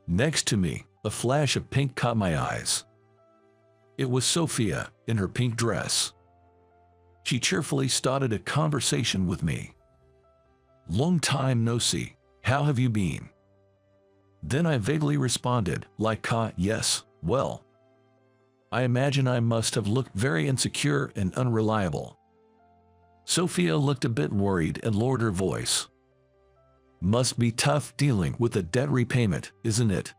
Next to me, a flash of pink caught my eyes. It was Sophia, in her pink dress. She cheerfully started a conversation with me. "Long time no see, how have you been?" Then I vaguely responded, like, yes, well. I imagine I must have looked very insecure and unreliable. Sophia looked a bit worried and lowered her voice. "Must be tough dealing with a debt repayment, isn't it?"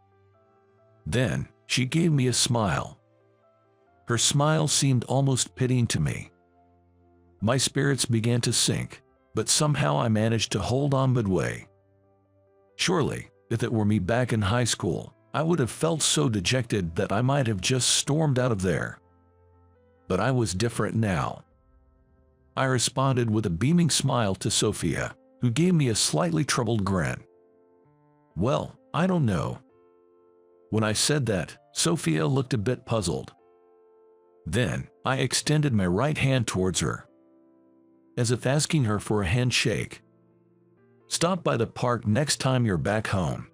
Then, she gave me a smile. Her smile seemed almost pitying to me. My spirits began to sink, but somehow I managed to hold on midway. Surely, if it were me back in high school, I would have felt so dejected that I might have just stormed out of there. But I was different now. I responded with a beaming smile to Sophia, who gave me a slightly troubled grin. "Well, I don't know." When I said that, Sophia looked a bit puzzled. Then, I extended my right hand towards her, as if asking her for a handshake. "Stop by the park next time you're back home."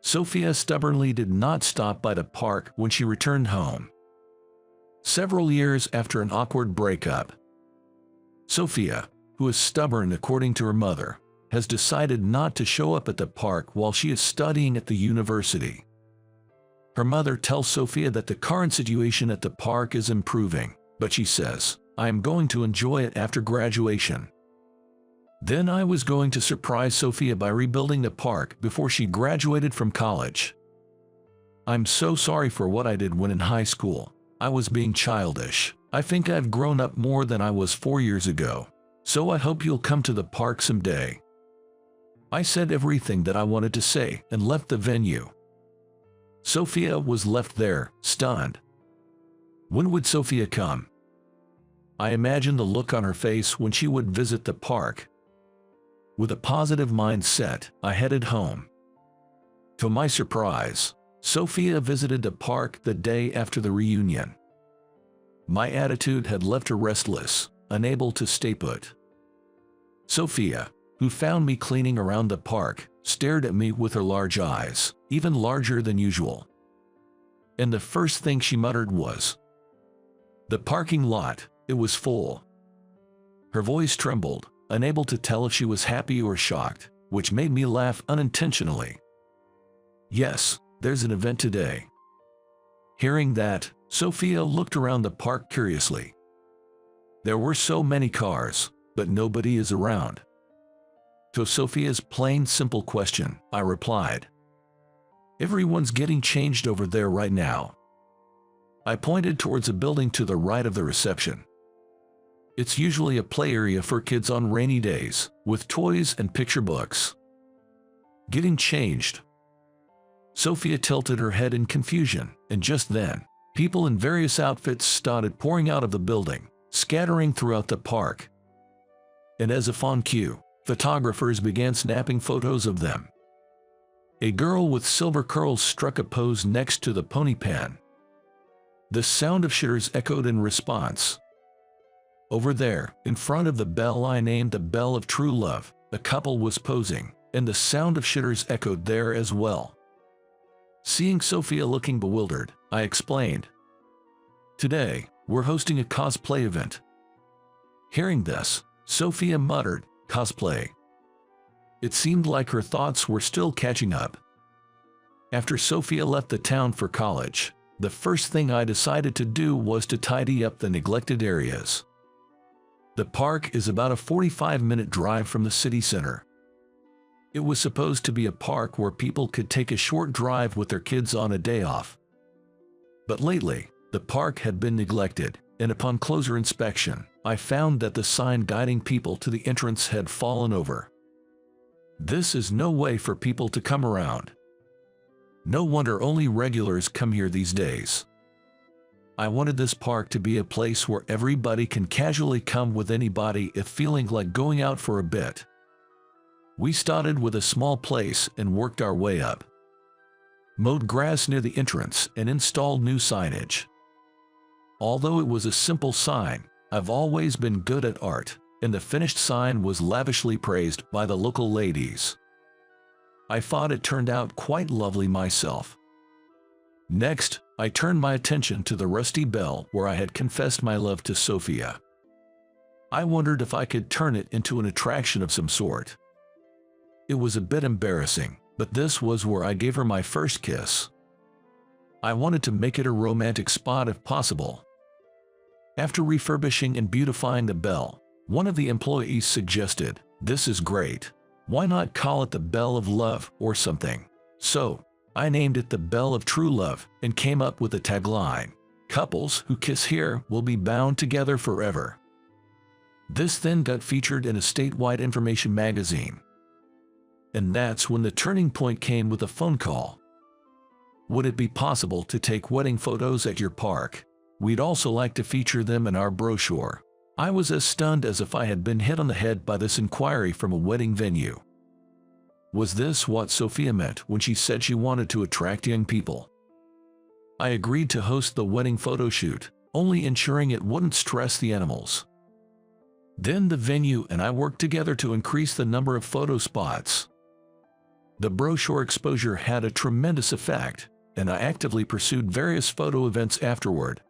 Sophia stubbornly did not stop by the park when she returned home. Several years after an awkward breakup, Sophia, who is stubborn according to her mother, has decided not to show up at the park while she is studying at the university. Her mother tells Sophia that the current situation at the park is improving, but she says, "I am going to enjoy it after graduation." Then I was going to surprise Sophia by rebuilding the park before she graduated from college. I'm so sorry for what I did when in high school. I was being childish. I think I've grown up more than I was 4 years ago. So I hope you'll come to the park someday. I said everything that I wanted to say and left the venue. Sophia was left there, stunned. When would Sophia come? I imagined the look on her face when she would visit the park. With a positive mindset, I headed home. To my surprise, Sophia visited the park the day after the reunion. My attitude had left her restless, unable to stay put. Sophia, who found me cleaning around the park, stared at me with her large eyes, even larger than usual. And the first thing she muttered was, The parking lot, it was full. Her voice trembled, unable to tell if she was happy or shocked, which made me laugh unintentionally. Yes, there's an event today. Hearing that, Sophia looked around the park curiously. There were so many cars, but nobody is around. To Sophia's plain, simple question, I replied, "Everyone's getting changed over there right now." I pointed towards a building to the right of the reception. It's usually a play area for kids on rainy days, with toys and picture books. Getting changed. Sophia tilted her head in confusion, and just then, people in various outfits started pouring out of the building, scattering throughout the park. And as if on cue, photographers began snapping photos of them. A girl with silver curls struck a pose next to the pony pen. The sound of shitters echoed in response. Over there, in front of the bell I named the Bell of True Love, a couple was posing, and the sound of shitters echoed there as well. Seeing Sophia looking bewildered, I explained, "Today, we're hosting a cosplay event." Hearing this, Sophia muttered, "Cosplay." It seemed like her thoughts were still catching up. After Sophia left the town for college, the first thing I decided to do was to tidy up the neglected areas. The park is about a 45-minute drive from the city center. It was supposed to be a park where people could take a short drive with their kids on a day off. But lately, the park had been neglected, and upon closer inspection, I found that the sign guiding people to the entrance had fallen over. This is no way for people to come around. No wonder only regulars come here these days. I wanted this park to be a place where everybody can casually come with anybody if feeling like going out for a bit. We started with a small place and worked our way up. Mowed grass near the entrance and installed new signage. Although it was a simple sign, I've always been good at art, and the finished sign was lavishly praised by the local ladies. I thought it turned out quite lovely myself. Next, I turned my attention to the rusty bell where I had confessed my love to Sophia. I wondered if I could turn it into an attraction of some sort. It was a bit embarrassing, but this was where I gave her my first kiss. I wanted to make it a romantic spot if possible. After refurbishing and beautifying the bell, one of the employees suggested, "This is great. Why not call it the Bell of Love or something?" So, I named it the Bell of True Love and came up with the tagline, "Couples who kiss here will be bound together forever." This then got featured in a statewide information magazine. And that's when the turning point came with a phone call. "Would it be possible to take wedding photos at your park? We'd also like to feature them in our brochure." I was as stunned as if I had been hit on the head by this inquiry from a wedding venue. Was this what Sophia meant when she said she wanted to attract young people? I agreed to host the wedding photo shoot, only ensuring it wouldn't stress the animals. Then the venue and I worked together to increase the number of photo spots. The brochure exposure had a tremendous effect, and I actively pursued various photo events afterward.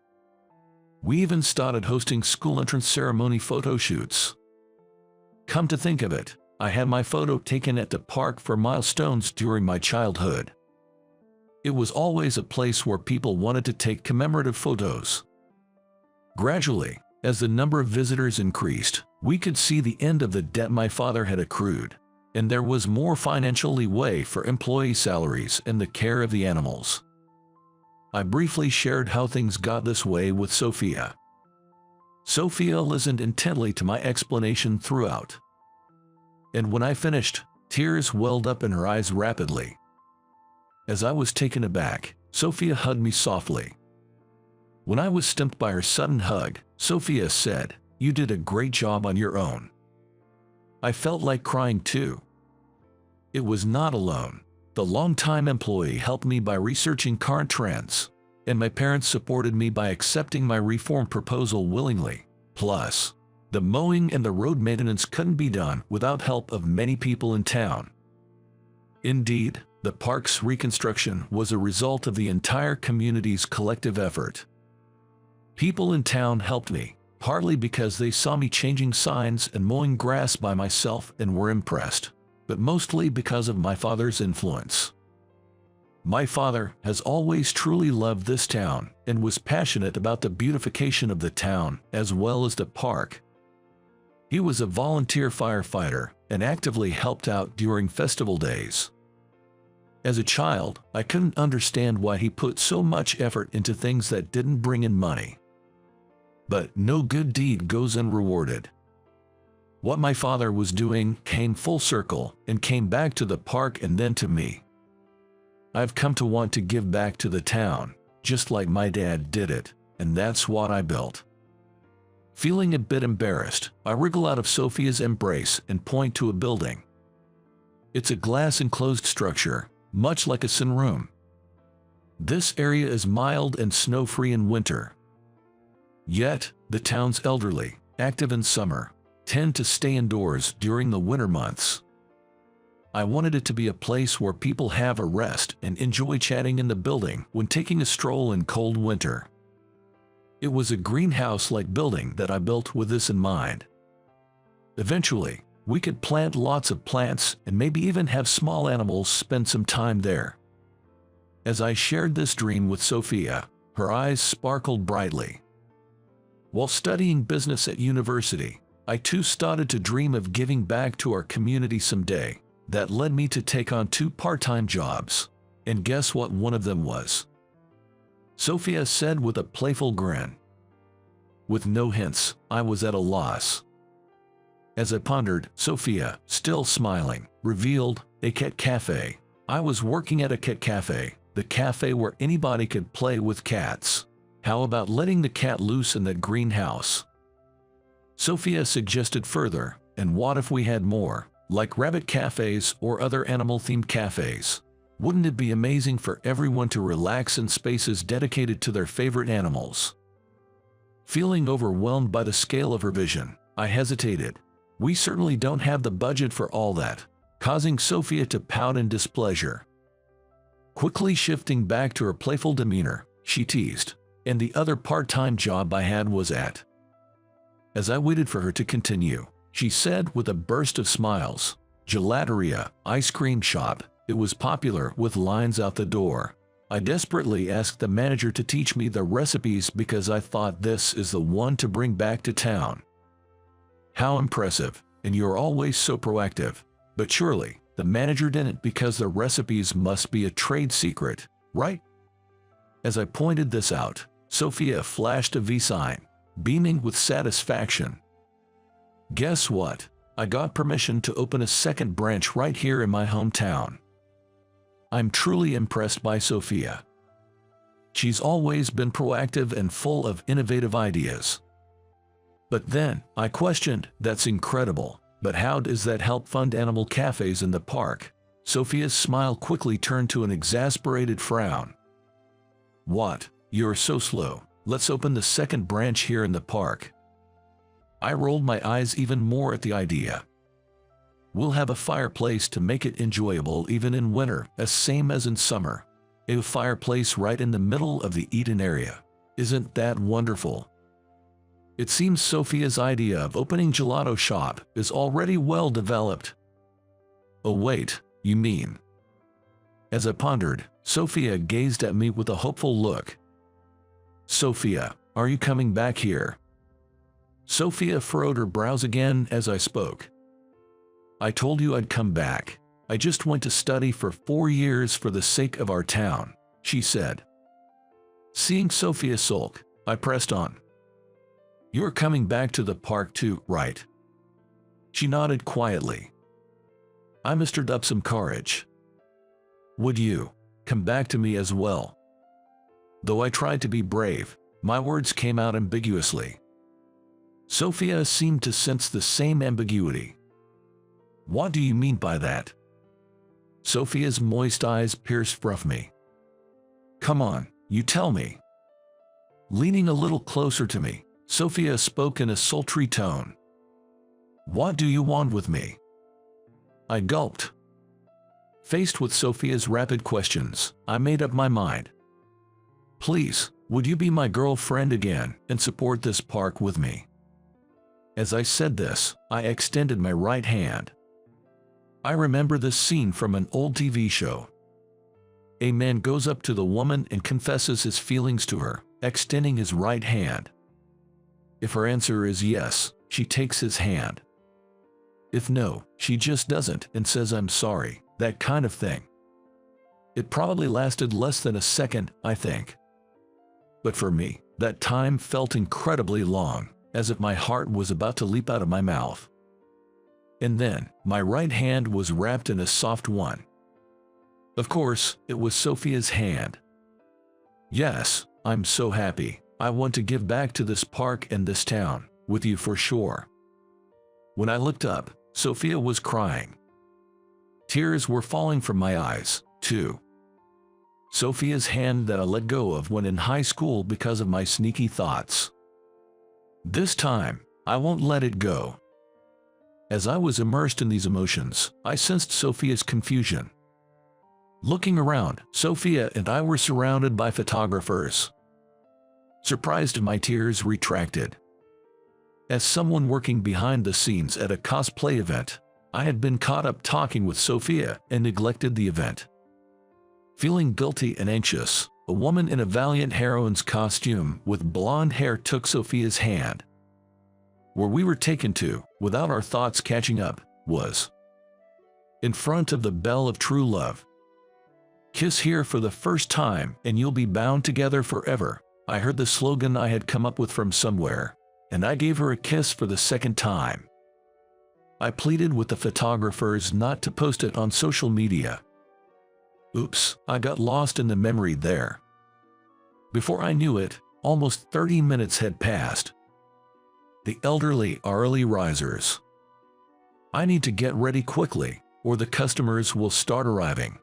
We even started hosting school entrance ceremony photo shoots. Come to think of it, I had my photo taken at the park for milestones during my childhood. It was always a place where people wanted to take commemorative photos. Gradually, as the number of visitors increased, we could see the end of the debt my father had accrued, and there was more financial leeway for employee salaries and the care of the animals. I briefly shared how things got this way with Sophia. Sophia listened intently to my explanation throughout. And when I finished, tears welled up in her eyes rapidly. As I was taken aback, Sophia hugged me softly. When I was stumped by her sudden hug, Sophia said, "You did a great job on your own." I felt like crying too. It was not alone. The longtime employee helped me by researching current trends, and my parents supported me by accepting my reform proposal willingly. Plus, the mowing and the road maintenance couldn't be done without help of many people in town. Indeed, the park's reconstruction was a result of the entire community's collective effort. People in town helped me, partly because they saw me changing signs and mowing grass by myself and were impressed, but mostly because of my father's influence. My father has always truly loved this town and was passionate about the beautification of the town as well as the park. He was a volunteer firefighter and actively helped out during festival days. As a child, I couldn't understand why he put so much effort into things that didn't bring in money. But no good deed goes unrewarded. What my father was doing came full circle and came back to the park and then to me. I've come to want to give back to the town, just like my dad did it, and that's what I built. Feeling a bit embarrassed, I wriggle out of Sophia's embrace and point to a building. It's a glass-enclosed structure, much like a sunroom. This area is mild and snow-free in winter. Yet, the town's elderly, active in summer, tend to stay indoors during the winter months. I wanted it to be a place where people have a rest and enjoy chatting in the building when taking a stroll in cold winter. It was a greenhouse-like building that I built with this in mind. Eventually, we could plant lots of plants and maybe even have small animals spend some time there. As I shared this dream with Sophia, her eyes sparkled brightly. While studying business at university, I too started to dream of giving back to our community someday. That led me to take on 2 part-time jobs. And guess what one of them was? Sophia said with a playful grin. With no hints, I was at a loss. As I pondered, Sophia, still smiling, revealed a cat cafe. I was working at a cat cafe, the cafe where anybody could play with cats. How about letting the cat loose in that greenhouse? Sophia suggested further, and what if we had more, like rabbit cafes or other animal-themed cafes? Wouldn't it be amazing for everyone to relax in spaces dedicated to their favorite animals? Feeling overwhelmed by the scale of her vision, I hesitated. We certainly don't have the budget for all that, causing Sophia to pout in displeasure. Quickly shifting back to her playful demeanor, she teased, and the other part-time job I had was at. As I waited for her to continue, she said with a burst of smiles, Gelateria, ice cream shop. It was popular with lines out the door. I desperately asked the manager to teach me the recipes because I thought this is the one to bring back to town. How impressive, and you're always so proactive. But surely, the manager didn't because the recipes must be a trade secret, right? As I pointed this out, Sophia flashed a V sign, beaming with satisfaction. Guess what? I got permission to open a second branch right here in my hometown. I'm truly impressed by Sophia. She's always been proactive and full of innovative ideas. But then, I questioned, that's incredible, but how does that help fund animal cafes in the park? Sophia's smile quickly turned to an exasperated frown. What? You're so slow. Let's open the second branch here in the park. I rolled my eyes even more at the idea. We'll have a fireplace to make it enjoyable even in winter, as same as in summer. A fireplace right in the middle of the eat-in area. Isn't that wonderful? It seems Sophia's idea of opening gelato shop is already well developed. Oh wait, you mean? As I pondered, Sophia gazed at me with a hopeful look. Sophia, are you coming back here? Sophia furrowed her brows again as I spoke. I told you I'd come back. I just went to study for 4 years for the sake of our town, she said. Seeing Sophia sulk, I pressed on. You're coming back to the park too, right? She nodded quietly. I mustered up some courage. Would you come back to me as well? Though I tried to be brave, my words came out ambiguously. Sophia seemed to sense the same ambiguity. What do you mean by that? Sophia's moist eyes pierced from me. Come on, you tell me. Leaning a little closer to me, Sophia spoke in a sultry tone. What do you want with me? I gulped. Faced with Sophia's rapid questions, I made up my mind. Please, Would you be my girlfriend again and support this park with me? As I said this, I extended my right hand. I remember this scene from an old TV show. A man goes up to the woman and confesses his feelings to her, extending his right hand. If her answer is yes, she takes his hand. If no, she just doesn't and says I'm sorry, that kind of thing. It probably lasted less than a second, I think. But for me, that time felt incredibly long, as if my heart was about to leap out of my mouth. And then, my right hand was wrapped in a soft one. Of course, it was Sophia's hand. Yes, I'm so happy. I want to give back to this park and this town, with you for sure. When I looked up, Sophia was crying. Tears were falling from my eyes, too. Sophia's hand that I let go of when in high school because of my sneaky thoughts. This time, I won't let it go. As I was immersed in these emotions, I sensed Sophia's confusion. Looking around, Sophia and I were surrounded by photographers. Surprised, my tears retracted. As someone working behind the scenes at a cosplay event, I had been caught up talking with Sophia and neglected the event. Feeling guilty and anxious, a woman in a valiant heroine's costume with blonde hair took Sophia's hand. Where we were taken to, without our thoughts catching up, was in front of the bell of true love. Kiss here for the first time and you'll be bound together forever. I heard the slogan I had come up with from somewhere, and I gave her a kiss for the second time. I pleaded with the photographers not to post it on social media. Oops, I got lost in the memory there. Before I knew it, almost 30 minutes had passed. The elderly are early risers. I need to get ready quickly, or the customers will start arriving.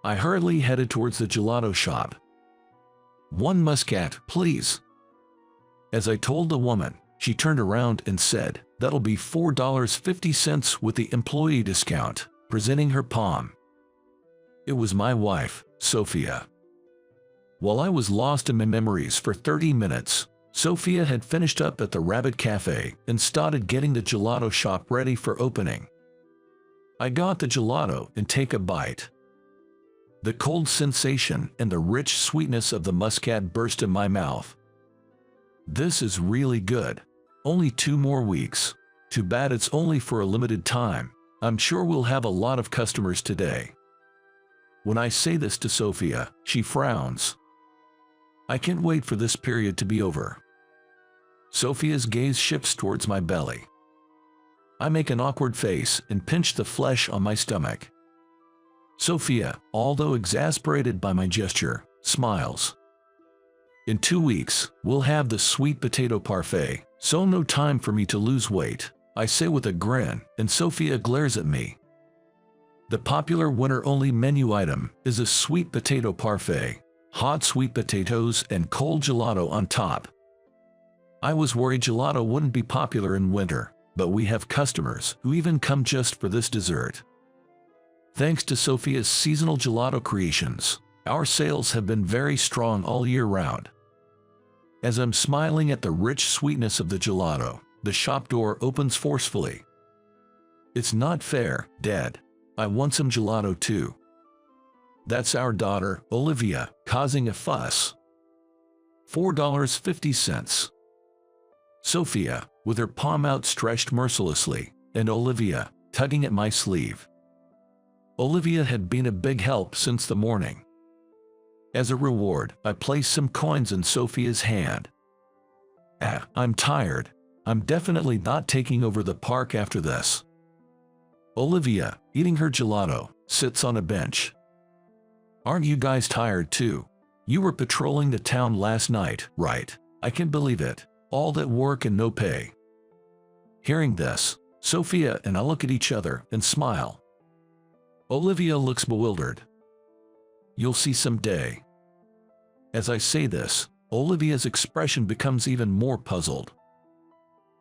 I hurriedly headed towards the gelato shop. "One muscat, please." As I told the woman, she turned around and said, "That'll be $4.50 with the employee discount," presenting her palm. It was my wife, Sophia. While I was lost in my memories for 30 minutes, Sophia had finished up at the Rabbit Cafe and started getting the gelato shop ready for opening. I got the gelato and take a bite. The cold sensation and the rich sweetness of the muscat burst in my mouth. This is really good. Only 2 more weeks. Too bad it's only for a limited time. I'm sure we'll have a lot of customers today. When I say this to Sophia, she frowns. I can't wait for this period to be over. Sophia's gaze shifts towards my belly. I make an awkward face and pinch the flesh on my stomach. Sophia, although exasperated by my gesture, smiles. In 2 weeks, we'll have the sweet potato parfait, so no time for me to lose weight, I say with a grin, and Sophia glares at me. The popular winter-only menu item is a sweet potato parfait, hot sweet potatoes and cold gelato on top. I was worried gelato wouldn't be popular in winter, but we have customers who even come just for this dessert. Thanks to Sophia's seasonal gelato creations, our sales have been very strong all year round. As I'm smiling at the rich sweetness of the gelato, the shop door opens forcefully. "It's not fair, Dad. I want some gelato too." That's our daughter, Olivia, causing a fuss. $4.50. Sophia, with her palm outstretched mercilessly, and Olivia, tugging at my sleeve. Olivia had been a big help since the morning. As a reward, I placed some coins in Sophia's hand. I'm tired. I'm definitely not taking over the park after this. Olivia, eating her gelato, sits on a bench. "Aren't you guys tired too? You were patrolling the town last night, right? I can't believe it. All that work and no pay." Hearing this, Sophia and I look at each other and smile. Olivia looks bewildered. "You'll see someday." As I say this, Olivia's expression becomes even more puzzled.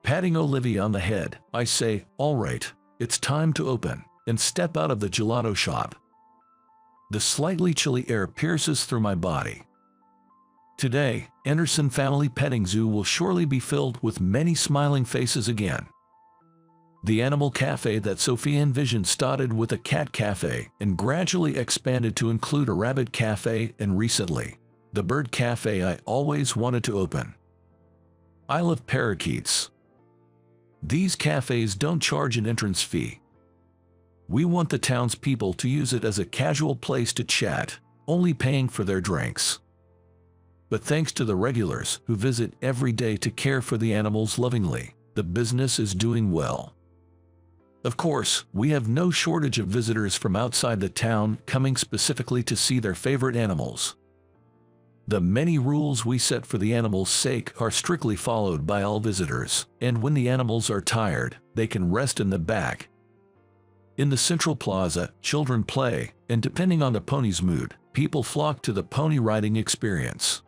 Patting Olivia on the head, I say, "All right, it's time to open," and step out of the gelato shop. The slightly chilly air pierces through my body. Today, Anderson Family Petting Zoo will surely be filled with many smiling faces again. The animal cafe that Sophia envisioned started with a cat cafe and gradually expanded to include a rabbit cafe and recently, the bird cafe I always wanted to open. I love parakeets. These cafes don't charge an entrance fee. We want the townspeople to use it as a casual place to chat, only paying for their drinks. But thanks to the regulars who visit every day to care for the animals lovingly, the business is doing well. Of course, we have no shortage of visitors from outside the town coming specifically to see their favorite animals. The many rules we set for the animals' sake are strictly followed by all visitors, and when the animals are tired, they can rest in the back. In the central plaza, children play, and depending on the pony's mood, people flock to the pony riding experience.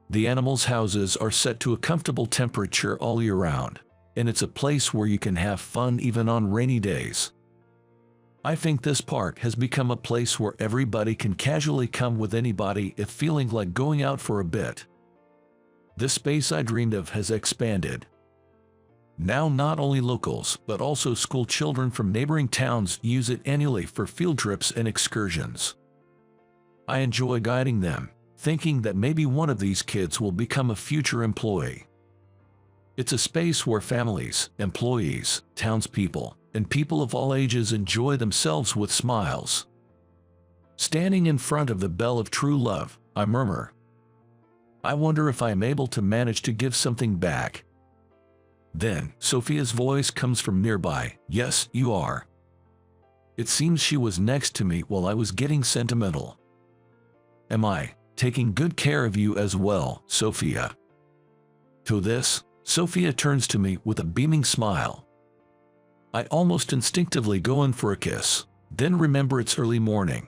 The animals' houses are set to a comfortable temperature all year round, and it's a place where you can have fun even on rainy days. I think this park has become a place where everybody can casually come with anybody if feeling like going out for a bit. This space I dreamed of has expanded. Now not only locals, but also school children from neighboring towns use it annually for field trips and excursions. I enjoy guiding them, thinking that maybe one of these kids will become a future employee. It's a space where families, employees, townspeople, and people of all ages enjoy themselves with smiles. Standing in front of the bell of true love, I murmur, I wonder if I am able to manage to give something back. Then, Sophia's voice comes from nearby. Yes, you are. It seems she was next to me while I was getting sentimental. Am I taking good care of you as well, Sophia? To this, Sophia turns to me with a beaming smile. I almost instinctively go in for a kiss, then remember it's early morning.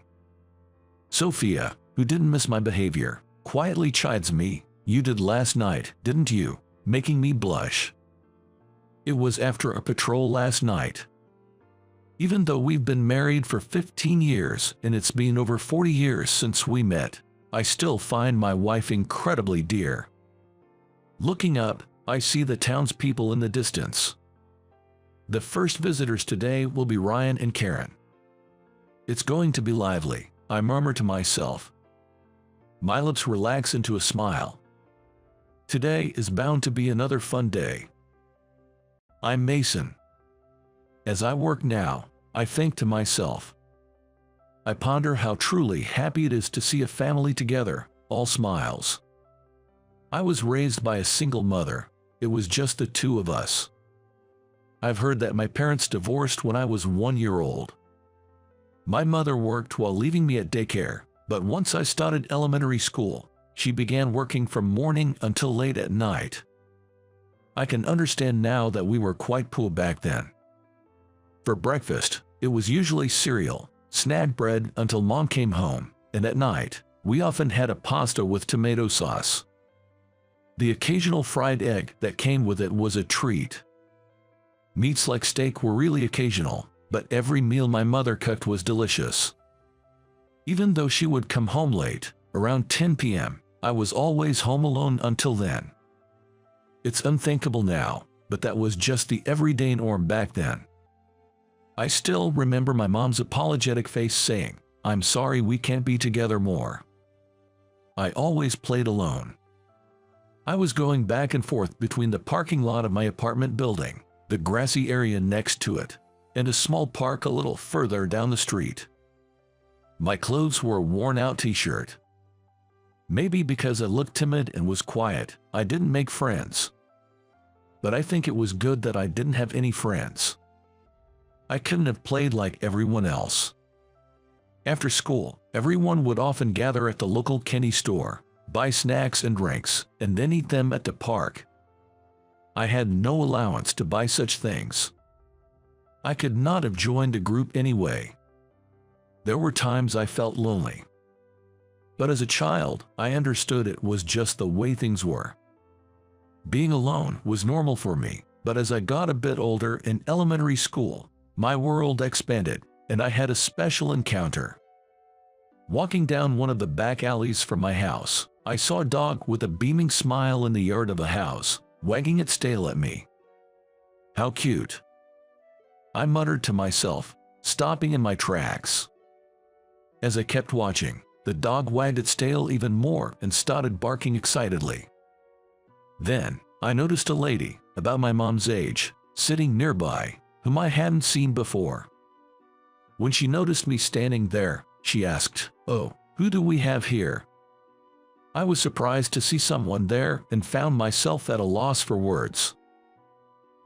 Sophia, who didn't miss my behavior, quietly chides me. You did last night, didn't you? Making me blush. It was after a patrol last night. Even though we've been married for 15 years and it's been over 40 years since we met, I still find my wife incredibly dear. Looking up, I see the townspeople in the distance. The first visitors today will be Ryan and Karen. It's going to be lively, I murmur to myself. My lips relax into a smile. Today is bound to be another fun day. I'm Mason. As I work now, I think to myself. I ponder how truly happy it is to see a family together, all smiles. I was raised by a single mother. It was just the two of us. I've heard that my parents divorced when I was 1 year old. My mother worked while leaving me at daycare, but once I started elementary school, she began working from morning until late at night. I can understand now that we were quite poor back then. For breakfast, it was usually cereal, snack bread until Mom came home, and at night, we often had a pasta with tomato sauce. The occasional fried egg that came with it was a treat. Meats like steak were really occasional, but every meal my mother cooked was delicious. Even though she would come home late, around 10 p.m., I was always home alone until then. It's unthinkable now, but that was just the everyday norm back then. I still remember my mom's apologetic face saying, "I'm sorry we can't be together more." I always played alone. I was going back and forth between the parking lot of my apartment building, the grassy area next to it, and a small park a little further down the street. My clothes were a worn-out t-shirt. Maybe because I looked timid and was quiet, I didn't make friends. But I think it was good that I didn't have any friends. I couldn't have played like everyone else. After school, everyone would often gather at the local candy store, buy snacks and drinks, and then eat them at the park. I had no allowance to buy such things. I could not have joined a group anyway. There were times I felt lonely. But as a child, I understood it was just the way things were. Being alone was normal for me, but as I got a bit older in elementary school, my world expanded, and I had a special encounter. Walking down one of the back alleys from my house, I saw a dog with a beaming smile in the yard of a house, wagging its tail at me. How cute! I muttered to myself, stopping in my tracks. As I kept watching, the dog wagged its tail even more and started barking excitedly. Then, I noticed a lady, about my mom's age, sitting nearby, whom I hadn't seen before. When she noticed me standing there, she asked, "Oh, who do we have here?" I was surprised to see someone there and found myself at a loss for words.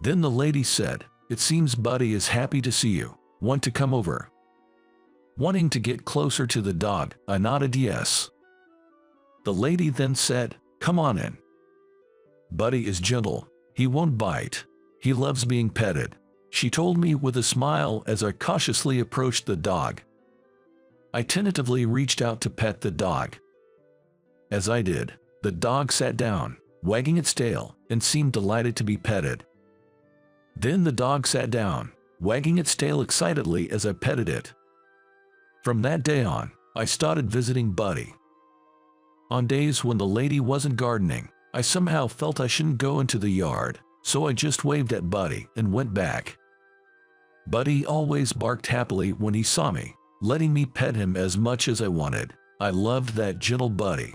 Then the lady said, "It seems Buddy is happy to see you. Want to come over?" Wanting to get closer to the dog, I nodded yes. The lady then said, "Come on in. Buddy is gentle. He won't bite. He loves being petted," she told me with a smile as I cautiously approached the dog. I tentatively reached out to pet the dog. As I did, the dog sat down, wagging its tail, and seemed delighted to be petted. Then the dog sat down, wagging its tail excitedly as I petted it. From that day on, I started visiting Buddy. On days when the lady wasn't gardening, I somehow felt I shouldn't go into the yard, so I just waved at Buddy and went back. Buddy always barked happily when he saw me, letting me pet him as much as I wanted. I loved that gentle Buddy.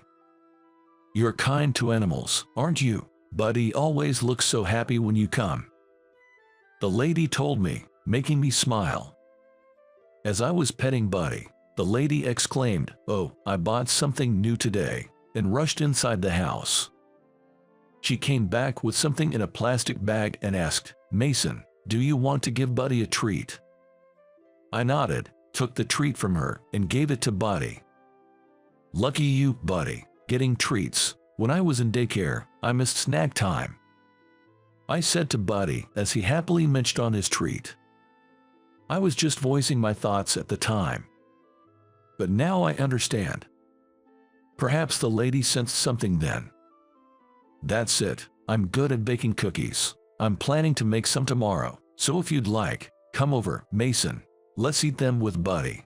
"You're kind to animals, aren't you? Buddy always looks so happy when you come," the lady told me, making me smile. As I was petting Buddy, the lady exclaimed, "Oh, I bought something new today," and rushed inside the house. She came back with something in a plastic bag and asked, "Mason, do you want to give Buddy a treat?" I nodded, took the treat from her, and gave it to Buddy. "Lucky you, Buddy, getting treats. When I was in daycare, I missed snack time," I said to Buddy as he happily munched on his treat. I was just voicing my thoughts at the time. But now I understand. Perhaps the lady sensed something then. That's it. I'm good at baking cookies. I'm planning to make some tomorrow, so if you'd like, come over, Mason. Let's eat them with Buddy,"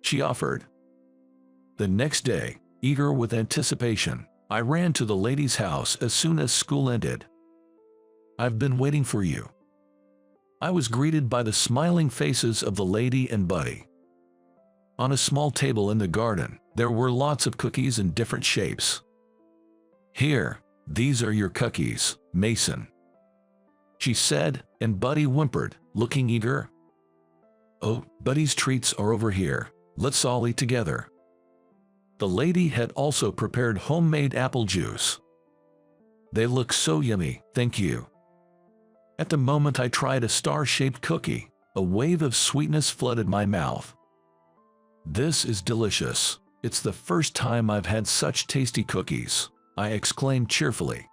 she offered. The next day, eager with anticipation, I ran to the lady's house as soon as school ended. "I've been waiting for you." I was greeted by the smiling faces of the lady and Buddy. On a small table in the garden, there were lots of cookies in different shapes. "Here, these are your cookies, Mason," she said, and Buddy whimpered, looking eager. "Oh, Buddy's treats are over here. Let's all eat together." The lady had also prepared homemade apple juice. "They look so yummy, thank you." At the moment I tried a star-shaped cookie, a wave of sweetness flooded my mouth. "This is delicious. It's the first time I've had such tasty cookies," I exclaimed cheerfully.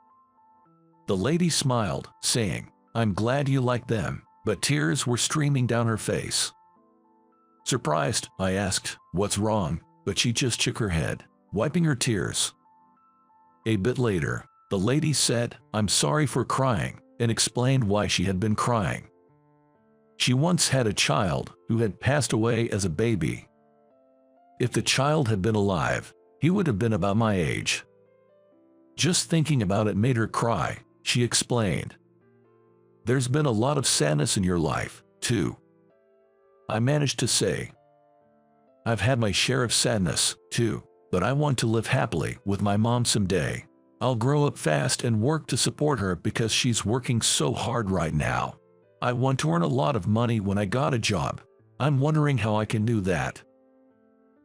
The lady smiled, saying, "I'm glad you like them," but tears were streaming down her face. Surprised, I asked, "What's wrong?" but she just shook her head, wiping her tears. A bit later, the lady said, "I'm sorry for crying," and explained why she had been crying. She once had a child who had passed away as a baby. If the child had been alive, he would have been about my age. Just thinking about it made her cry, she explained. "There's been a lot of sadness in your life, too," I managed to say. "I've had my share of sadness, too, but I want to live happily with my mom someday. I'll grow up fast and work to support her because she's working so hard right now. I want to earn a lot of money when I got a job. I'm wondering how I can do that."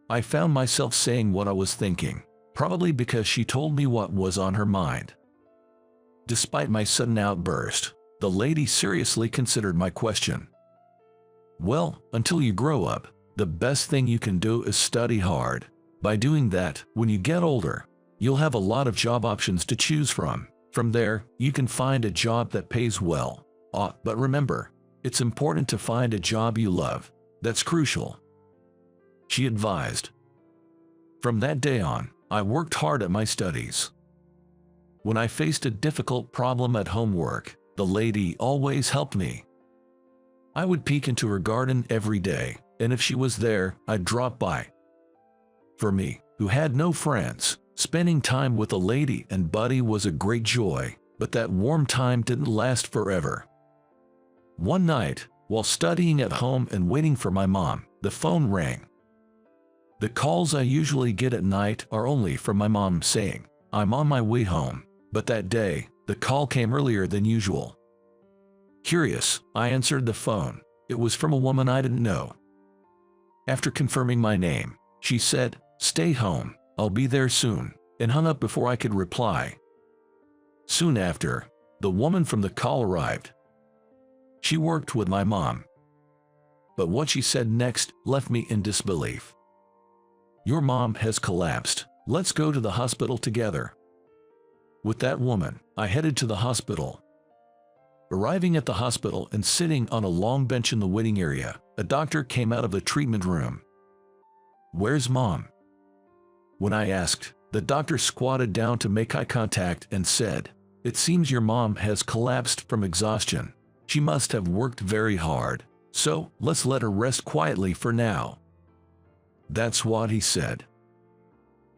I found myself saying what I was thinking, probably because she told me what was on her mind. Despite my sudden outburst, the lady seriously considered my question. "Well, until you grow up, the best thing you can do is study hard. By doing that, when you get older, you'll have a lot of job options to choose from. From there, you can find a job that pays well. But remember, it's important to find a job you love. That's crucial," she advised. From that day on, I worked hard at my studies. When I faced a difficult problem at homework, the lady always helped me. I would peek into her garden every day, and if she was there, I'd drop by. For me, who had no friends, Spending time with the lady and buddy was a great joy, but that warm time didn't last forever. One night, while studying at home and waiting for my mom, the phone rang. The calls I usually get at night are only from my mom saying, "I'm on my way home," but that day, the call came earlier than usual. Curious, I answered the phone. It was from a woman I didn't know. After confirming my name, she said, "Stay home, I'll be there soon," and hung up before I could reply. Soon after, the woman from the call arrived. She worked with my mom. But what she said next left me in disbelief. "Your mom has collapsed. Let's go to the hospital together." With that woman, I headed to the hospital. Arriving at the hospital and sitting on a long bench in the waiting area, a doctor came out of the treatment room. "Where's Mom?" When I asked, the doctor squatted down to make eye contact and said, "It seems your mom has collapsed from exhaustion. She must have worked very hard, so let's let her rest quietly for now." That's what he said.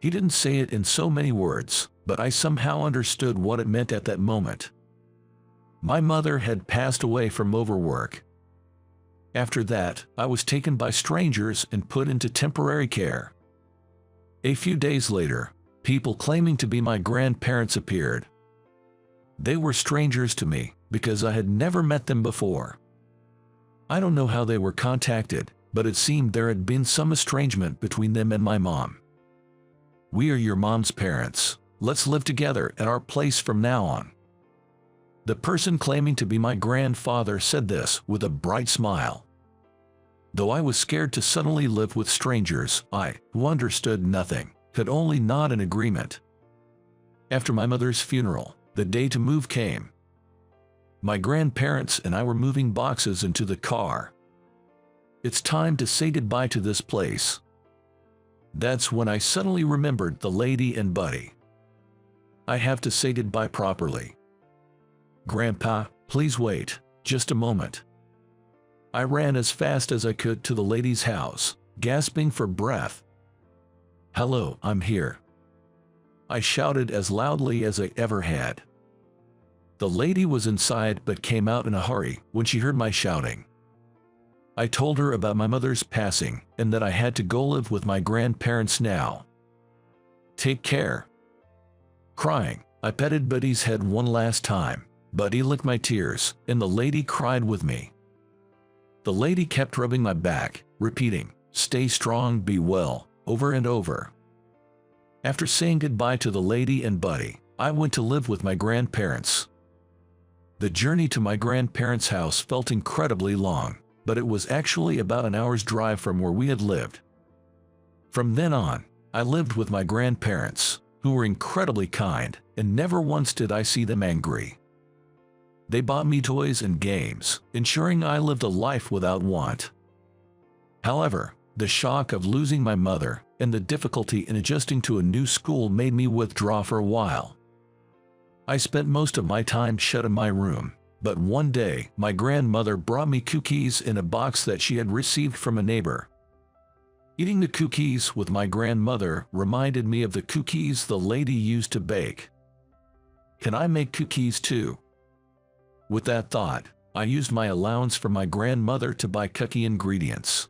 He didn't say it in so many words, but I somehow understood what it meant at that moment. My mother had passed away from overwork. After that, I was taken by strangers and put into temporary care. A few days later, people claiming to be my grandparents appeared. They were strangers to me because I had never met them before. I don't know how they were contacted, but it seemed there had been some estrangement between them and my mom. "We are your mom's parents. Let's live together at our place from now on." The person claiming to be my grandfather said this with a bright smile. Though I was scared to suddenly live with strangers, I, who understood nothing, could only nod in agreement. After my mother's funeral, the day to move came. My grandparents and I were moving boxes into the car. "It's time to say goodbye to this place." That's when I suddenly remembered the lady and buddy. I have to say goodbye properly. "Grandpa, please wait, just a moment." I ran as fast as I could to the lady's house, gasping for breath. "Hello, I'm here," I shouted as loudly as I ever had. The lady was inside but came out in a hurry when she heard my shouting. I told her about my mother's passing and that I had to go live with my grandparents now. "Take care." Crying, I petted Buddy's head one last time. Buddy licked my tears, and the lady cried with me. The lady kept rubbing my back, repeating, "Stay strong, be well," over and over. After saying goodbye to the lady and Buddy, I went to live with my grandparents. The journey to my grandparents' house felt incredibly long, but it was actually about an hour's drive from where we had lived. From then on, I lived with my grandparents, who were incredibly kind, and never once did I see them angry. They bought me toys and games, ensuring I lived a life without want. However, the shock of losing my mother and the difficulty in adjusting to a new school made me withdraw for a while. I spent most of my time shut in my room, but one day my grandmother brought me cookies in a box that she had received from a neighbor. Eating the cookies with my grandmother reminded me of the cookies the lady used to bake. Can I make cookies too? With that thought, I used my allowance from my grandmother to buy cookie ingredients.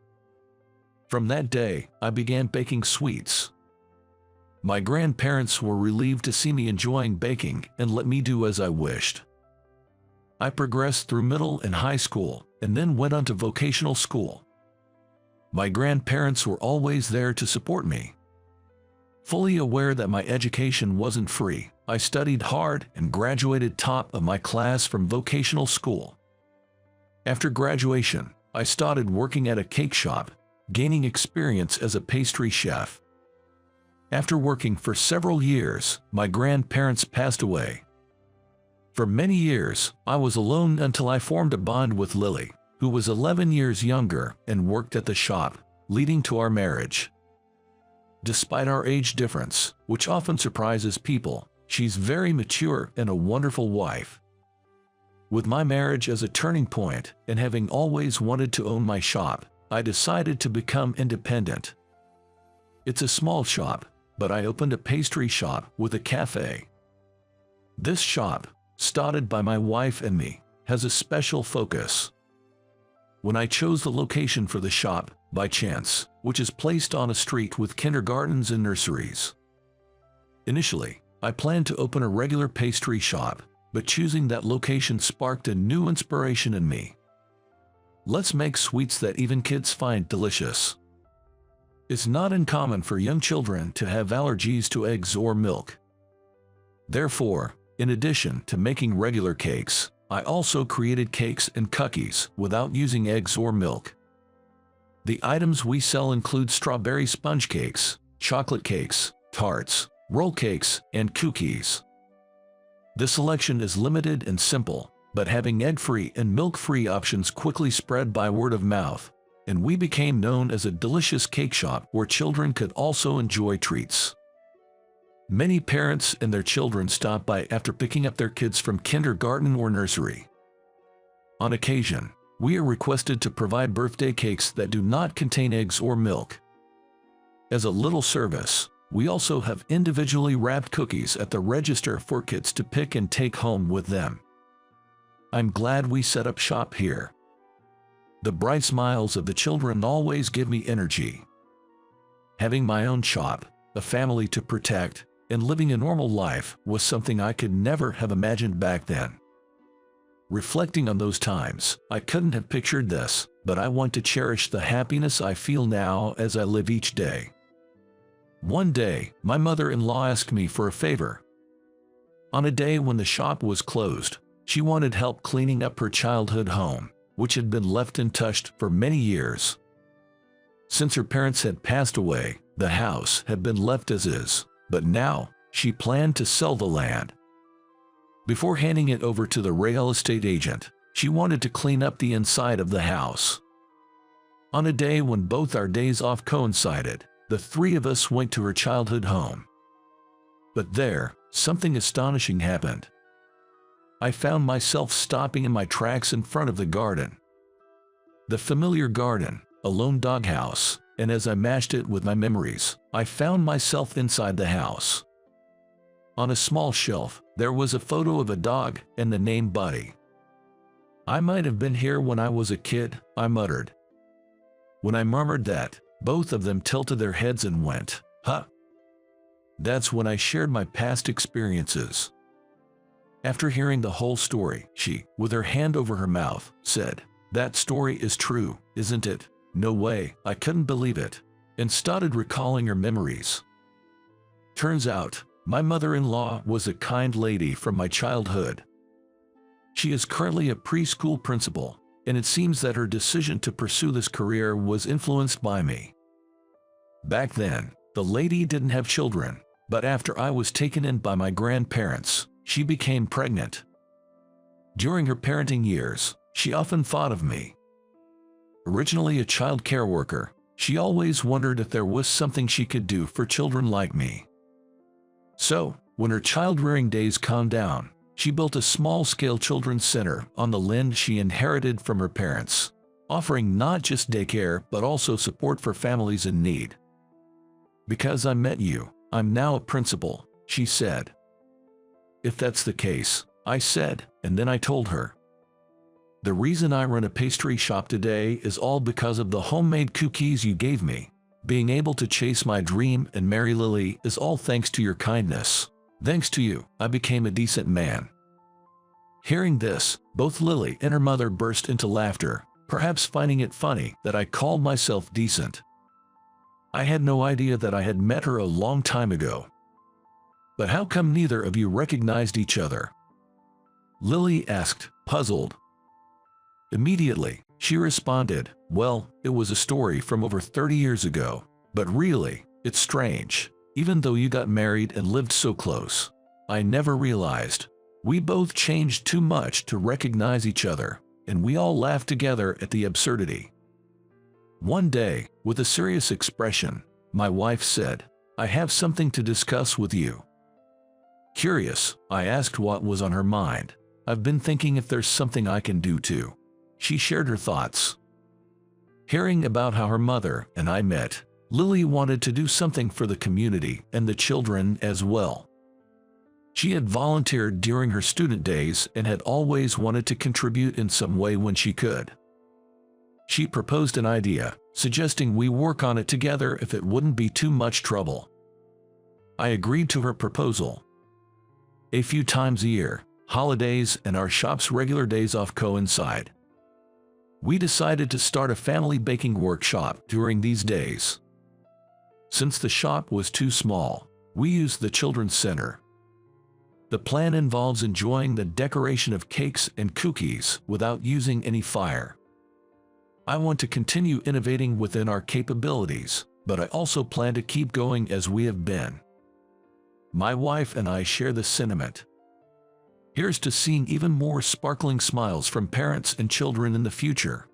From that day, I began baking sweets. My grandparents were relieved to see me enjoying baking and let me do as I wished. I progressed through middle and high school, and then went on to vocational school. My grandparents were always there to support me. Fully aware that my education wasn't free, I studied hard and graduated top of my class from vocational school. After graduation, I started working at a cake shop, gaining experience as a pastry chef. After working for several years, my grandparents passed away. For many years, I was alone until I formed a bond with Lily, who was 11 years younger and worked at the shop, leading to our marriage. Despite our age difference, which often surprises people, she's very mature and a wonderful wife. With my marriage as a turning point and having always wanted to own my shop, I decided to become independent. It's a small shop, but I opened a pastry shop with a cafe. This shop, started by my wife and me, has a special focus. When I chose the location for the shop, by chance, which is placed on a street with kindergartens and nurseries. Initially, I planned to open a regular pastry shop, but choosing that location sparked a new inspiration in me. Let's make sweets that even kids find delicious. It's not uncommon for young children to have allergies to eggs or milk. Therefore, in addition to making regular cakes, I also created cakes and cookies without using eggs or milk. The items we sell include strawberry sponge cakes, chocolate cakes, tarts, roll cakes, and cookies. The selection is limited and simple, but having egg-free and milk-free options quickly spread by word of mouth, and we became known as a delicious cake shop where children could also enjoy treats. Many parents and their children stop by after picking up their kids from kindergarten or nursery. On occasion, we are requested to provide birthday cakes that do not contain eggs or milk. As a little service, we also have individually wrapped cookies at the register for kids to pick and take home with them. I'm glad we set up shop here. The bright smiles of the children always give me energy. Having my own shop, a family to protect, and living a normal life was something I could never have imagined back then. Reflecting on those times, I couldn't have pictured this, but I want to cherish the happiness I feel now as I live each day. One day, my mother-in-law asked me for a favor. On a day when the shop was closed, she wanted help cleaning up her childhood home, which had been left untouched for many years. Since her parents had passed away, the house had been left as is, but now, she planned to sell the land. Before handing it over to the real estate agent, she wanted to clean up the inside of the house. On a day when both our days off coincided, the three of us went to her childhood home. But there, something astonishing happened. I found myself stopping in my tracks in front of the garden. The familiar garden, a lone doghouse, and as I matched it with my memories, I found myself inside the house. On a small shelf, there was a photo of a dog and the name Buddy. I might have been here when I was a kid, I muttered. When I murmured that, both of them tilted their heads and went, huh? That's when I shared my past experiences. After hearing the whole story, she, with her hand over her mouth, said, "That story is true, isn't it?" "No way," I couldn't believe it, and started recalling her memories. Turns out, my mother-in-law was a kind lady from my childhood. She is currently a preschool principal, and it seems that her decision to pursue this career was influenced by me. Back then, the lady didn't have children, but after I was taken in by my grandparents, she became pregnant. During her parenting years, she often thought of me. Originally a child care worker, she always wondered if there was something she could do for children like me. So, when her child-rearing days calmed down, she built a small-scale children's center on the land she inherited from her parents, offering not just daycare but also support for families in need. "Because I met you, I'm now a principal," she said. "If that's the case," I said, and then I told her. "The reason I run a pastry shop today is all because of the homemade cookies you gave me. Being able to chase my dream and marry Lily is all thanks to your kindness. Thanks to you, I became a decent man." Hearing this, both Lily and her mother burst into laughter, perhaps finding it funny that I called myself decent. I had no idea that I had met her a long time ago. "But how come neither of you recognized each other?" Lily asked, puzzled. Immediately, she responded, "Well, it was a story from over 30 years ago, but really, it's strange. Even though you got married and lived so close, I never realized. We both changed too much to recognize each other, and we all laughed together at the absurdity." One day, with a serious expression, my wife said, "I have something to discuss with you." Curious, I asked what was on her mind. "I've been thinking if there's something I can do too." She shared her thoughts. Hearing about how her mother and I met, Lily wanted to do something for the community and the children as well. She had volunteered during her student days and had always wanted to contribute in some way when she could. She proposed an idea, suggesting we work on it together if it wouldn't be too much trouble. I agreed to her proposal. A few times a year, holidays and our shop's regular days off coincide. We decided to start a family baking workshop during these days. Since the shop was too small, we used the children's center. The plan involves enjoying the decoration of cakes and cookies without using any fire. I want to continue innovating within our capabilities, but I also plan to keep going as we have been. My wife and I share this sentiment. Here's to seeing even more sparkling smiles from parents and children in the future.